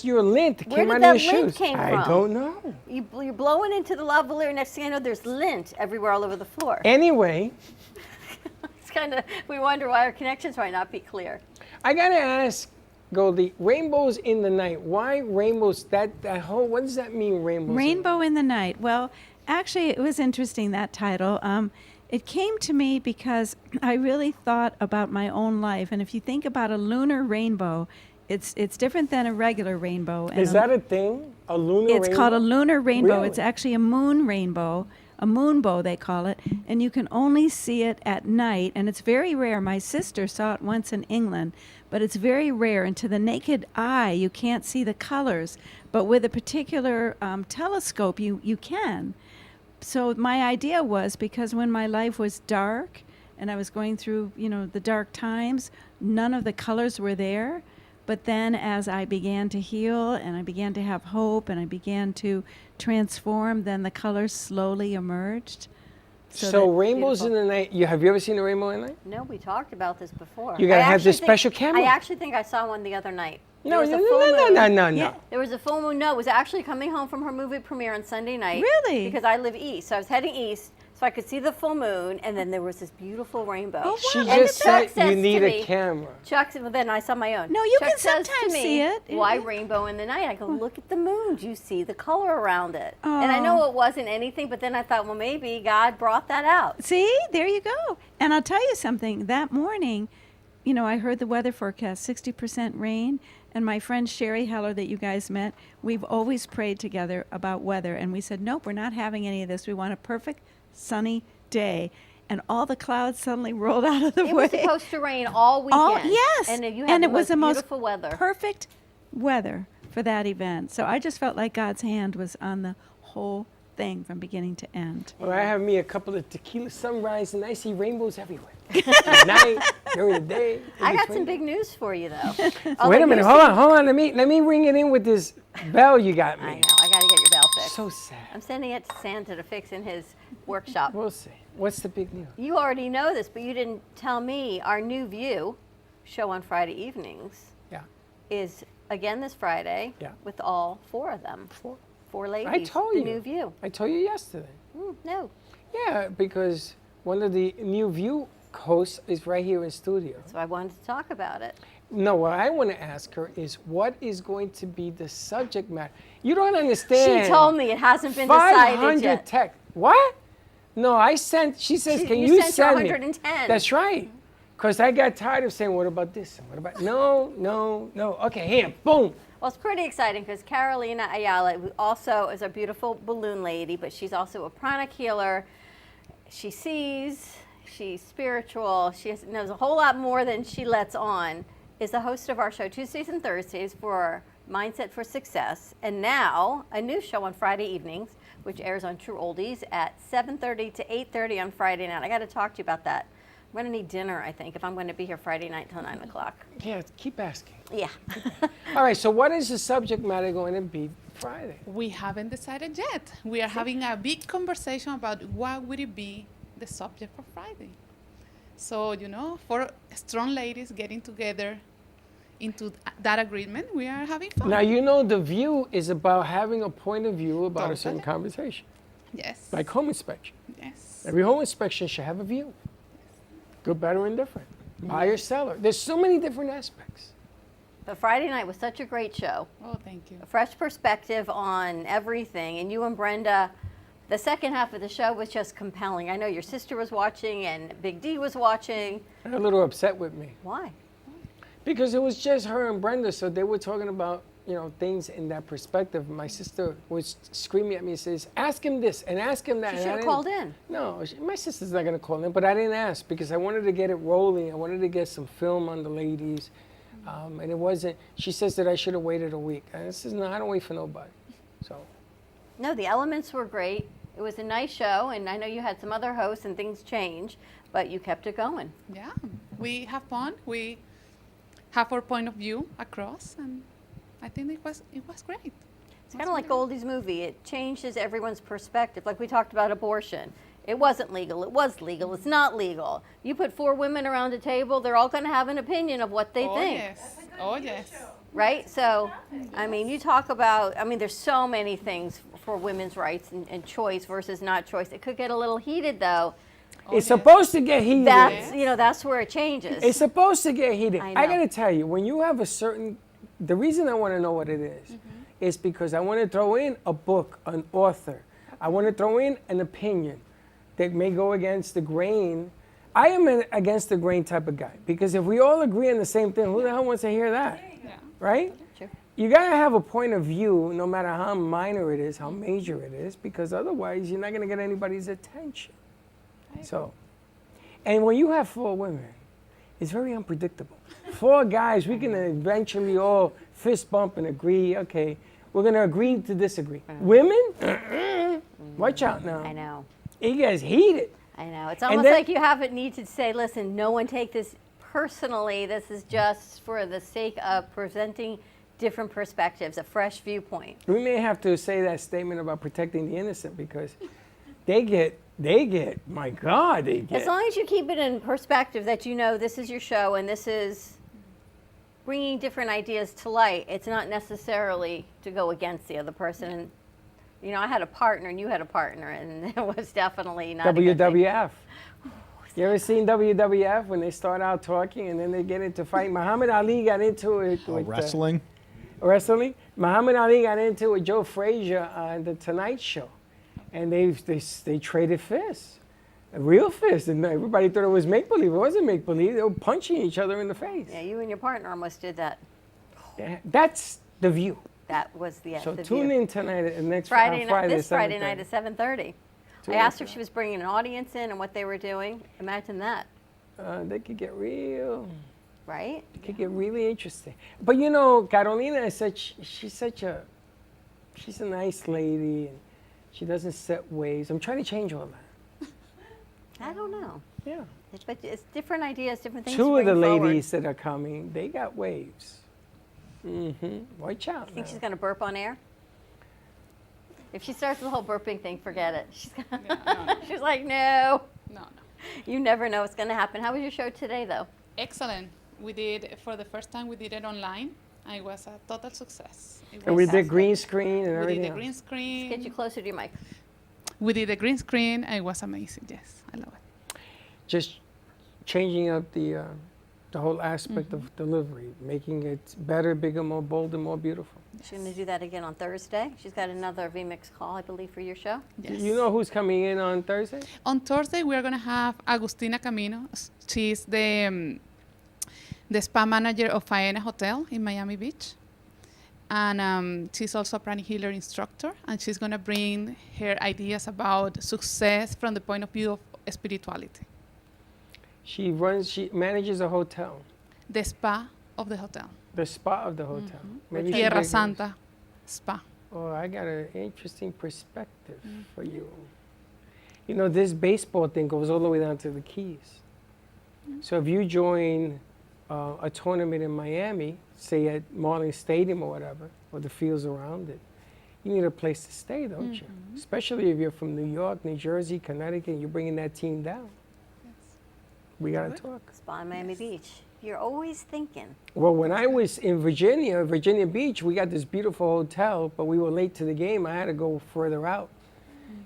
your lint. It Where came did out that of your lint shoes. came I from? don't know. You're blowing into the lavalier. Next thing I know, there's lint everywhere all over the floor. Anyway, It's kind of, we wonder why our connections might not be clear. I gotta ask, Goldie, rainbows in the night. Why rainbows? That whole, what does that mean, rainbows? Rainbow in the Night. Well, actually, it was interesting, that title. It came to me because I really thought about my own life. And if you think about a lunar rainbow, it's different than a regular rainbow. And Is that a thing? A lunar rainbow? It's called a lunar rainbow. Really? It's actually a moon rainbow, a moonbow they call it, and you can only see it at night, and it's very rare. My sister saw it once in England, but it's very rare, and to the naked eye, you can't see the colors, but with a particular telescope, you can. So my idea was, because when my life was dark, and I was going through, the dark times, none of the colors were there. But then as I began to heal and I began to have hope and I began to transform, then the colors slowly emerged. So rainbows in the night, have you ever seen a rainbow in the night? No, we talked about this before. You gotta I have this actually special think, camera. I actually think I saw one the other night. No, There was a no, full no, moon. no, no, no. Yeah, there was a full moon. No, it was actually coming home from her movie premiere on Sunday night. Really? Because I live east. So I was heading east so I could see the full moon, and then there was this beautiful rainbow. Oh, wow. She And just Chuck said says you need to a me- camera. Chuck said, well, then I saw my own. No, you Chuck can says to sometimes me, see it. Why rainbow in the night? I go, look at the moon. Do you see the color around it? And I know it wasn't anything, but then I thought, well, maybe God brought that out. See, there you go. And I'll tell you something. That morning, I heard the weather forecast, 60% rain. And my friend Sherry Heller that you guys met, we've always prayed together about weather. And we said, nope, we're not having any of this. We want a perfect sunny day. And all the clouds suddenly rolled out of the way. It was supposed to rain all weekend. Yes. And you had it was the most beautiful weather. perfect weather. for that event. So I just felt like God's hand was on the whole thing from beginning to end. Well, I have me a couple of tequila sunrise, and I see rainbows everywhere. At night, during the day. I got some big news for you, though. Wait a minute, hold on. Let me ring it in with this bell you got me. I know, I got to get your bell fixed. So sad. I'm sending it to Santa to fix in his workshop. We'll see. What's the big news? You already know this, but you didn't tell me our new View show on Friday evenings is again this Friday with all 4 of them. Four ladies. I told the you. New View. I told you yesterday. No. Yeah, because one of the New View hosts is right here in studio. So I wanted to talk about it. No, what I want to ask her is what is going to be the subject matter? You don't understand. She told me it hasn't been decided 500 yet. text. What? No, I sent. She says, "Can you sent send her me?" 110. That's right. Because I got tired of saying, "What about this? What about no? Okay, here, boom." Well, it's pretty exciting because Carolina Ayala who also is a beautiful balloon lady, but she's also a pranic healer. She sees, she's spiritual, knows a whole lot more than she lets on, is the host of our show Tuesdays and Thursdays for Mindset for Success, and now a new show on Friday evenings, which airs on True Oldies at 7:30 to 8:30 on Friday night. I got to talk to you about that. I'm going to need dinner, I think, if I'm going to be here Friday night till 9 o'clock. Yeah, keep asking. Yeah. All right, so what is the subject matter going to be Friday? We haven't decided yet. We are having a big conversation about what would it be the subject for Friday. So, 4 strong ladies getting together into that agreement, we are having fun. Now, the View is about having a point of view about a certain conversation. Yes. Like home inspection. Yes. Every home inspection should have a view. Good, better, and different. Buyer, seller. There's so many different aspects. But Friday night was such a great show. Oh, thank you. A fresh perspective on everything. And you and Brenda, the second half of the show was just compelling. I know your sister was watching and Big D was watching. They're a little upset with me. Why? Because it was just her and Brenda, so they were talking about, things in that perspective. My sister was screaming at me and says, ask him this and ask him that. She should have called in. No, my sister's not going to call in, but I didn't ask because I wanted to get it rolling. I wanted to get some film on the ladies. And it wasn't, she says that I should have waited a week. I says, no, I don't wait for nobody. So. No, the elements were great. It was a nice show, and I know you had some other hosts and things changed, but you kept it going. Yeah, we have fun. We have our point of view across, and I think it was great. It's kind of like Goldie's movie. It changes everyone's perspective. Like we talked about abortion. It wasn't legal. It was legal. It's not legal. You put 4 women around a table, they're all going to have an opinion of what they think. Yes. Oh, yes. Right? So, you talk about, there's so many things for women's rights and choice versus not choice. It could get a little heated, though. It's supposed to get heated. That's where it changes. It's supposed to get heated. I I got to tell you, when you have the reason I want to know what it is because I want to throw in a book, an author. I want to throw in an opinion that may go against the grain. I am an against the grain type of guy because if we all agree on the same thing, who the hell wants to hear that? Yeah. Right? Sure. You got to have a point of view no matter how minor it is, how major it is, because otherwise you're not going to get anybody's attention. So, and when you have 4 women, it's very unpredictable. 4 guys, we can eventually all fist bump and agree, okay, we're going to agree to disagree. Women? Watch out now. I know. It gets heated. I know. It's almost like you need to say, listen, no one take this personally. This is just for the sake of presenting different perspectives, a fresh viewpoint. We may have to say that statement about protecting the innocent because they get, my God, they get. As long as you keep it in perspective that this is your show and this is bringing different ideas to light, it's not necessarily to go against the other person. And, I had a partner and you had a partner, and it was definitely not WWF. You ever seen WWF when they start out talking and then they get into fight? Muhammad Ali got into it with wrestling. Wrestling. Muhammad Ali got into it with Joe Frazier on the Tonight Show, and they traded fists, a real fist, and everybody thought it was make believe. It wasn't make believe. They were punching each other in the face. Yeah, you and your partner almost did that. Yeah, that's the View. That was the So the tune view. in tonight at next Friday Friday. night. This Friday night at 7:30. Tune I in asked her if she was bringing an audience in and what they were doing. Imagine that. They could get real Right? It could get really interesting. But you know, Carolina is she's a nice lady, and she doesn't set ways. I'm trying to change all that. I don't know. Yeah. But it's different ideas, different things. Two to of the bring forward. ladies that are coming, they got waves. Watch out. You think she's going to burp on air? If she starts the whole burping thing, forget it. She's like, no. No. You never know what's going to happen. How was your show today, though? Excellent. We did, for the first time, we did it online. And it was a total success. And we did green screen and We everything. did the green screen. Get you closer to your mic. We did the green screen, and it was amazing. Yes, I love it. Just changing up the whole aspect of delivery, making it better, bigger, more bold, and more beautiful. She's going to do that again on Thursday. She's got another VMix call, I believe, for your show. Yes. You know who's coming in on Thursday? On Thursday, we are going to have Agustina Camino. She's the spa manager of Faena Hotel in Miami Beach. And she's also a pranic healer instructor. And she's going to bring her ideas about success from the point of view of spirituality. She manages a hotel. The spa of the hotel. The spa of the hotel. Maybe Tierra Santa Spa. Oh, I got an interesting perspective for you. You know, this baseball thing goes all the way down to the Keys. So if you join a tournament in Miami, say at Marlins Stadium or whatever, or the fields around it, you need a place to stay, don't you? Especially if you're from New York, New Jersey, Connecticut, and you're bringing that team down. We got to talk. Spa in Miami Beach. You're always thinking. Well, when I was in Virginia Beach, we got this beautiful hotel, but we were late to the game. I had to go further out.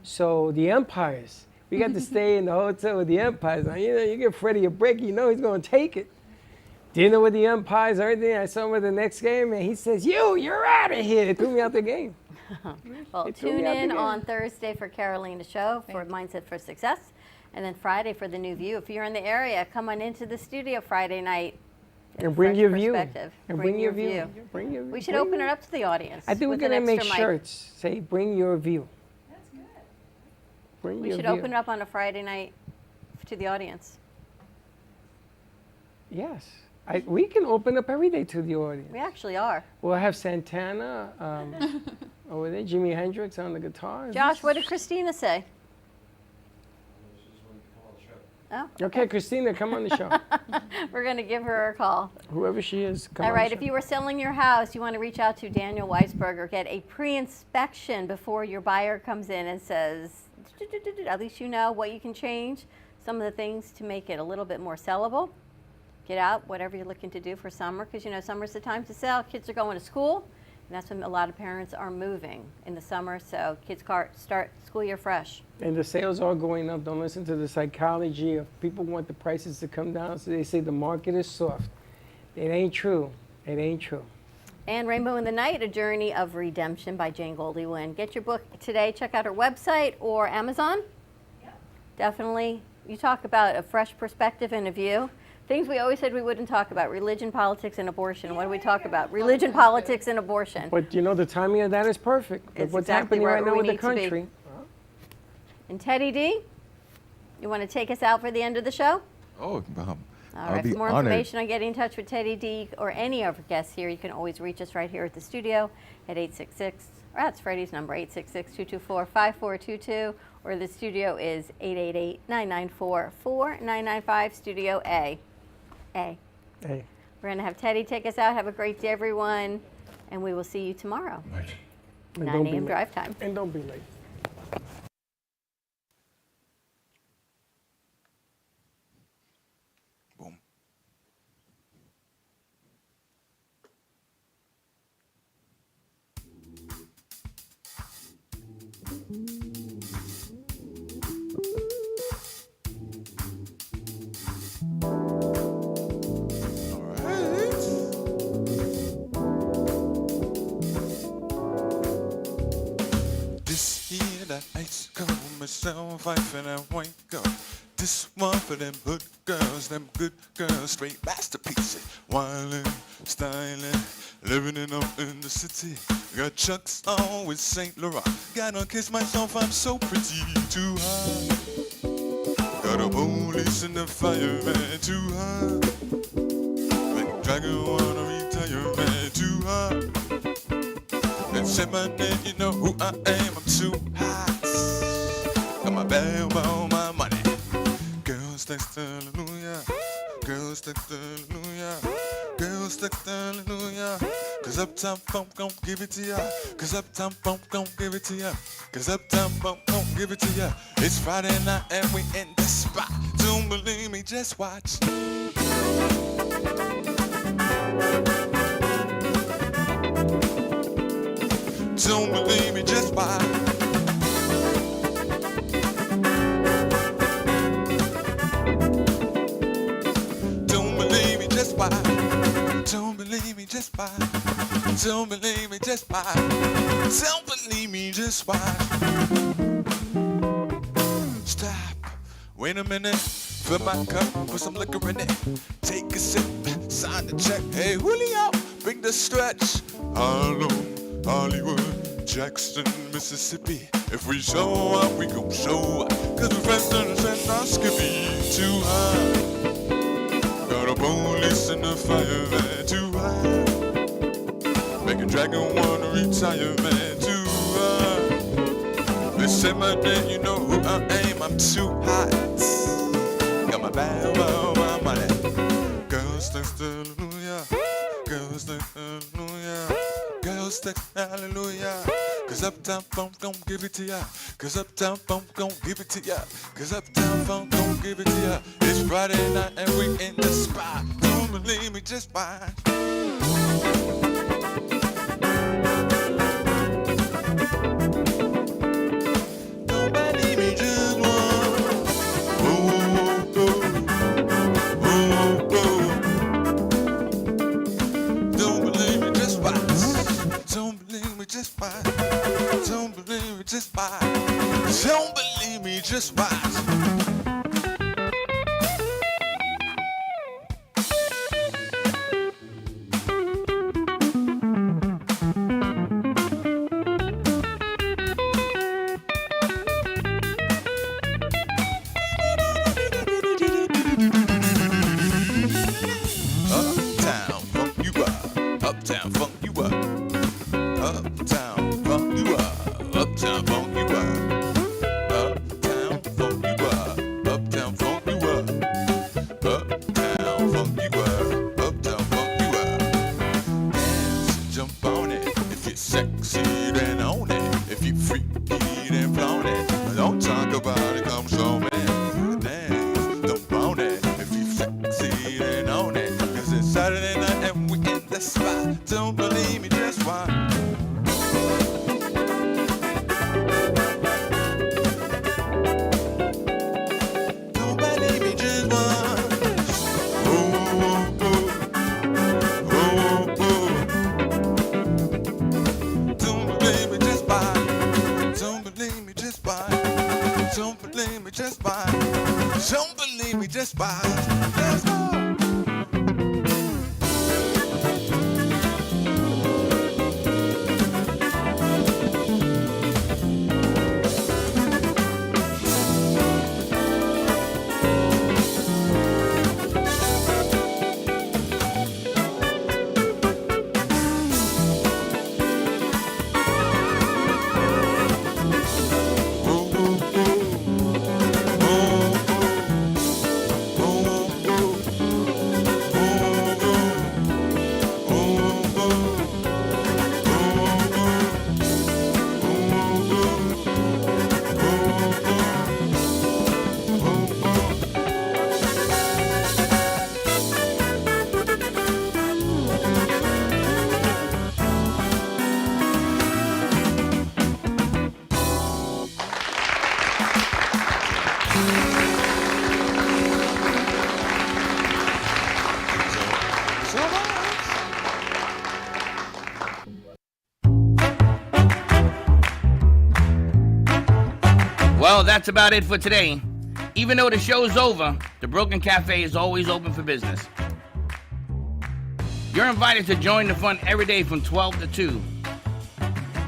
So the Empires, we got to stay in the hotel with the Empires. Now, you know, you give Freddie a break, you know he's going to take it. Dinner with the Empires, everything. I saw him at the next game, and he says, you're out of here. They threw me out the game. Well, tune in on Thursday for Carolina's show for Mindset for Success. And then Friday for the New View. If you're in the area, come on into the studio Friday night. And bring your view. And bring your view. Bring your view. We should open it up to the audience. I think we're going to make shirts. Say, bring your view. That's good. Bring we your should view. open it up on a Friday night to the audience. Yes. We can open up every day to the audience. We actually are. We'll have Santana over there, Jimi Hendrix on the guitar. Josh, what did Christina say? Oh, okay, Christina, come on the show. We're going to give her a call. Whoever she is, come All on right, the if show. you were selling your house, you want to reach out to Daniel Weisberger. Get a pre-inspection before your buyer comes in and says, at least you know what you can change, some of the things to make it a little bit more sellable. Get out, whatever you're looking to do for summer, because you know summer's the time to sell. Kids are going to school, and that's when a lot of parents are moving in the summer, so kids start school year fresh. And the sales are going up. Don't listen to the psychology of people want the prices to come down, so they say the market is soft. It ain't true. It ain't true. And Rainbow in the Night, A Journey of Redemption by Jane Goldie Wynn. Get your book today. Check out her website or Amazon. Yep. Definitely. You talk about a fresh perspective and a view. Things we always said we wouldn't talk about: religion, politics, and abortion. What do we talk about? Religion, politics, and abortion. But you know, the timing of that is perfect. With It's what's exactly happening right where now we with the need to be. country. And Teddy D, you want to take us out for the end of the show? Oh, All I'll right, be for more honored. information on getting in touch with Teddy D or any of our guests here, you can always reach us right here at the studio at 866, or that's Freddie's number, 866-224-5422, or the studio is 888-994-4995, Studio A. Hey. We're going to have Teddy take us out. Have a great day, everyone, and we will see you tomorrow. And 9 don't be a.m. late. drive time. And don't be late. This here that ice cold myself, wife and I wake up. This one for them good girls, straight masterpieces. Wildin', styling, living it up in the city. Got Chucks on with St. Laurent. Gotta kiss myself, I'm so pretty, too high. Got a police and a fireman, too high. dragon wanna retire, man, too hot. And say my name, you know who I am, I'm too hot. Got my bell on my money. Girls text hallelujah. Girls text hallelujah. Girls text hallelujah. Cause Uptown Funk gon' give it to ya. Cause Uptown Funk gon' give it to ya. Cause Uptown Funk gon' give it to ya. It's Friday night and we in the spot. Don't believe me, just watch. Don't believe me, just watch. Don't believe me, just watch. Don't believe me, just watch. Don't believe me, just watch. Don't believe me, just watch. Stop. Wait a minute. Fill my cup, put some liquor in it. Take a sip, sign the check. Hey, Julio, bring the stretch. Hello, Hollywood, Jackson, Mississippi. If we show up, we gon' show up. Cause we friends and our skippy too high. Got a police and a fireman too high. Make a dragon wanna retire, man, too high. They say my name, you know who I am, I'm too hot. Got my bag, my money. Girls text hallelujah. Girls text hallelujah. Girls text hallelujah. Cause Uptown Funk gon' give it to ya. Cause Uptown Funk gon' give it to ya. Cause Uptown Funk gon' give it to ya. It's Friday night and we in the spot. Don't believe me, just watch. Just watch. Don't believe me, just watch. Don't believe me, just watch. Uptown funk you up. Uptown funk you up. Uptown funk you up. Uptown funk you up. Uptown funk you up. Uptown funk you up. Uptown funk you up. Uptown funk you up. Dance, jump on it. If you're sexy, then own it. If you're freaky, then flaunt it. Don't talk about it, come show me. Dance, jump on it. If you're sexy, then own it. Cause it's Saturday night and we in the spot. Don't believe me, just watch. Don't believe me, just watch. Don't believe me, just watch. Let's go. Well, that's about it for today. Even though the show's over, the Broken Cafe is always open for business. You're invited to join the fun every day from 12 to 2.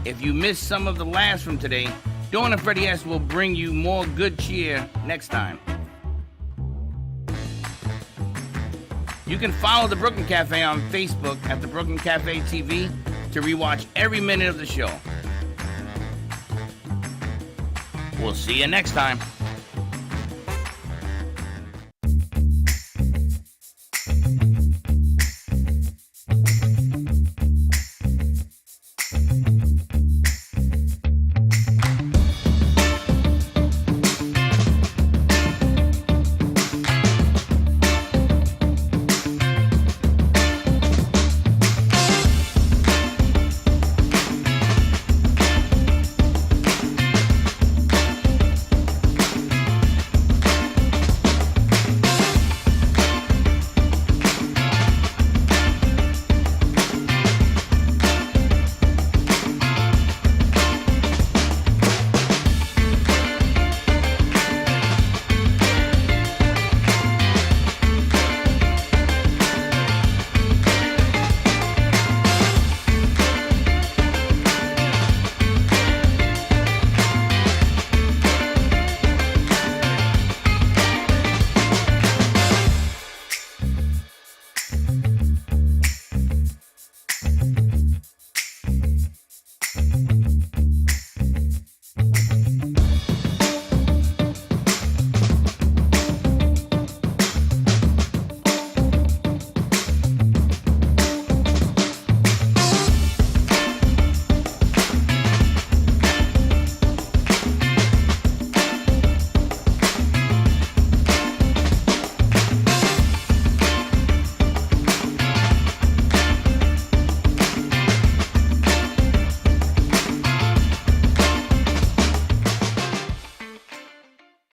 If you missed some of the laughs from today, Dawn and Freddie S. will bring you more good cheer next time. You can follow the Brooklyn Cafe on Facebook at the Brooklyn Cafe TV to rewatch every minute of the show. We'll see you next time.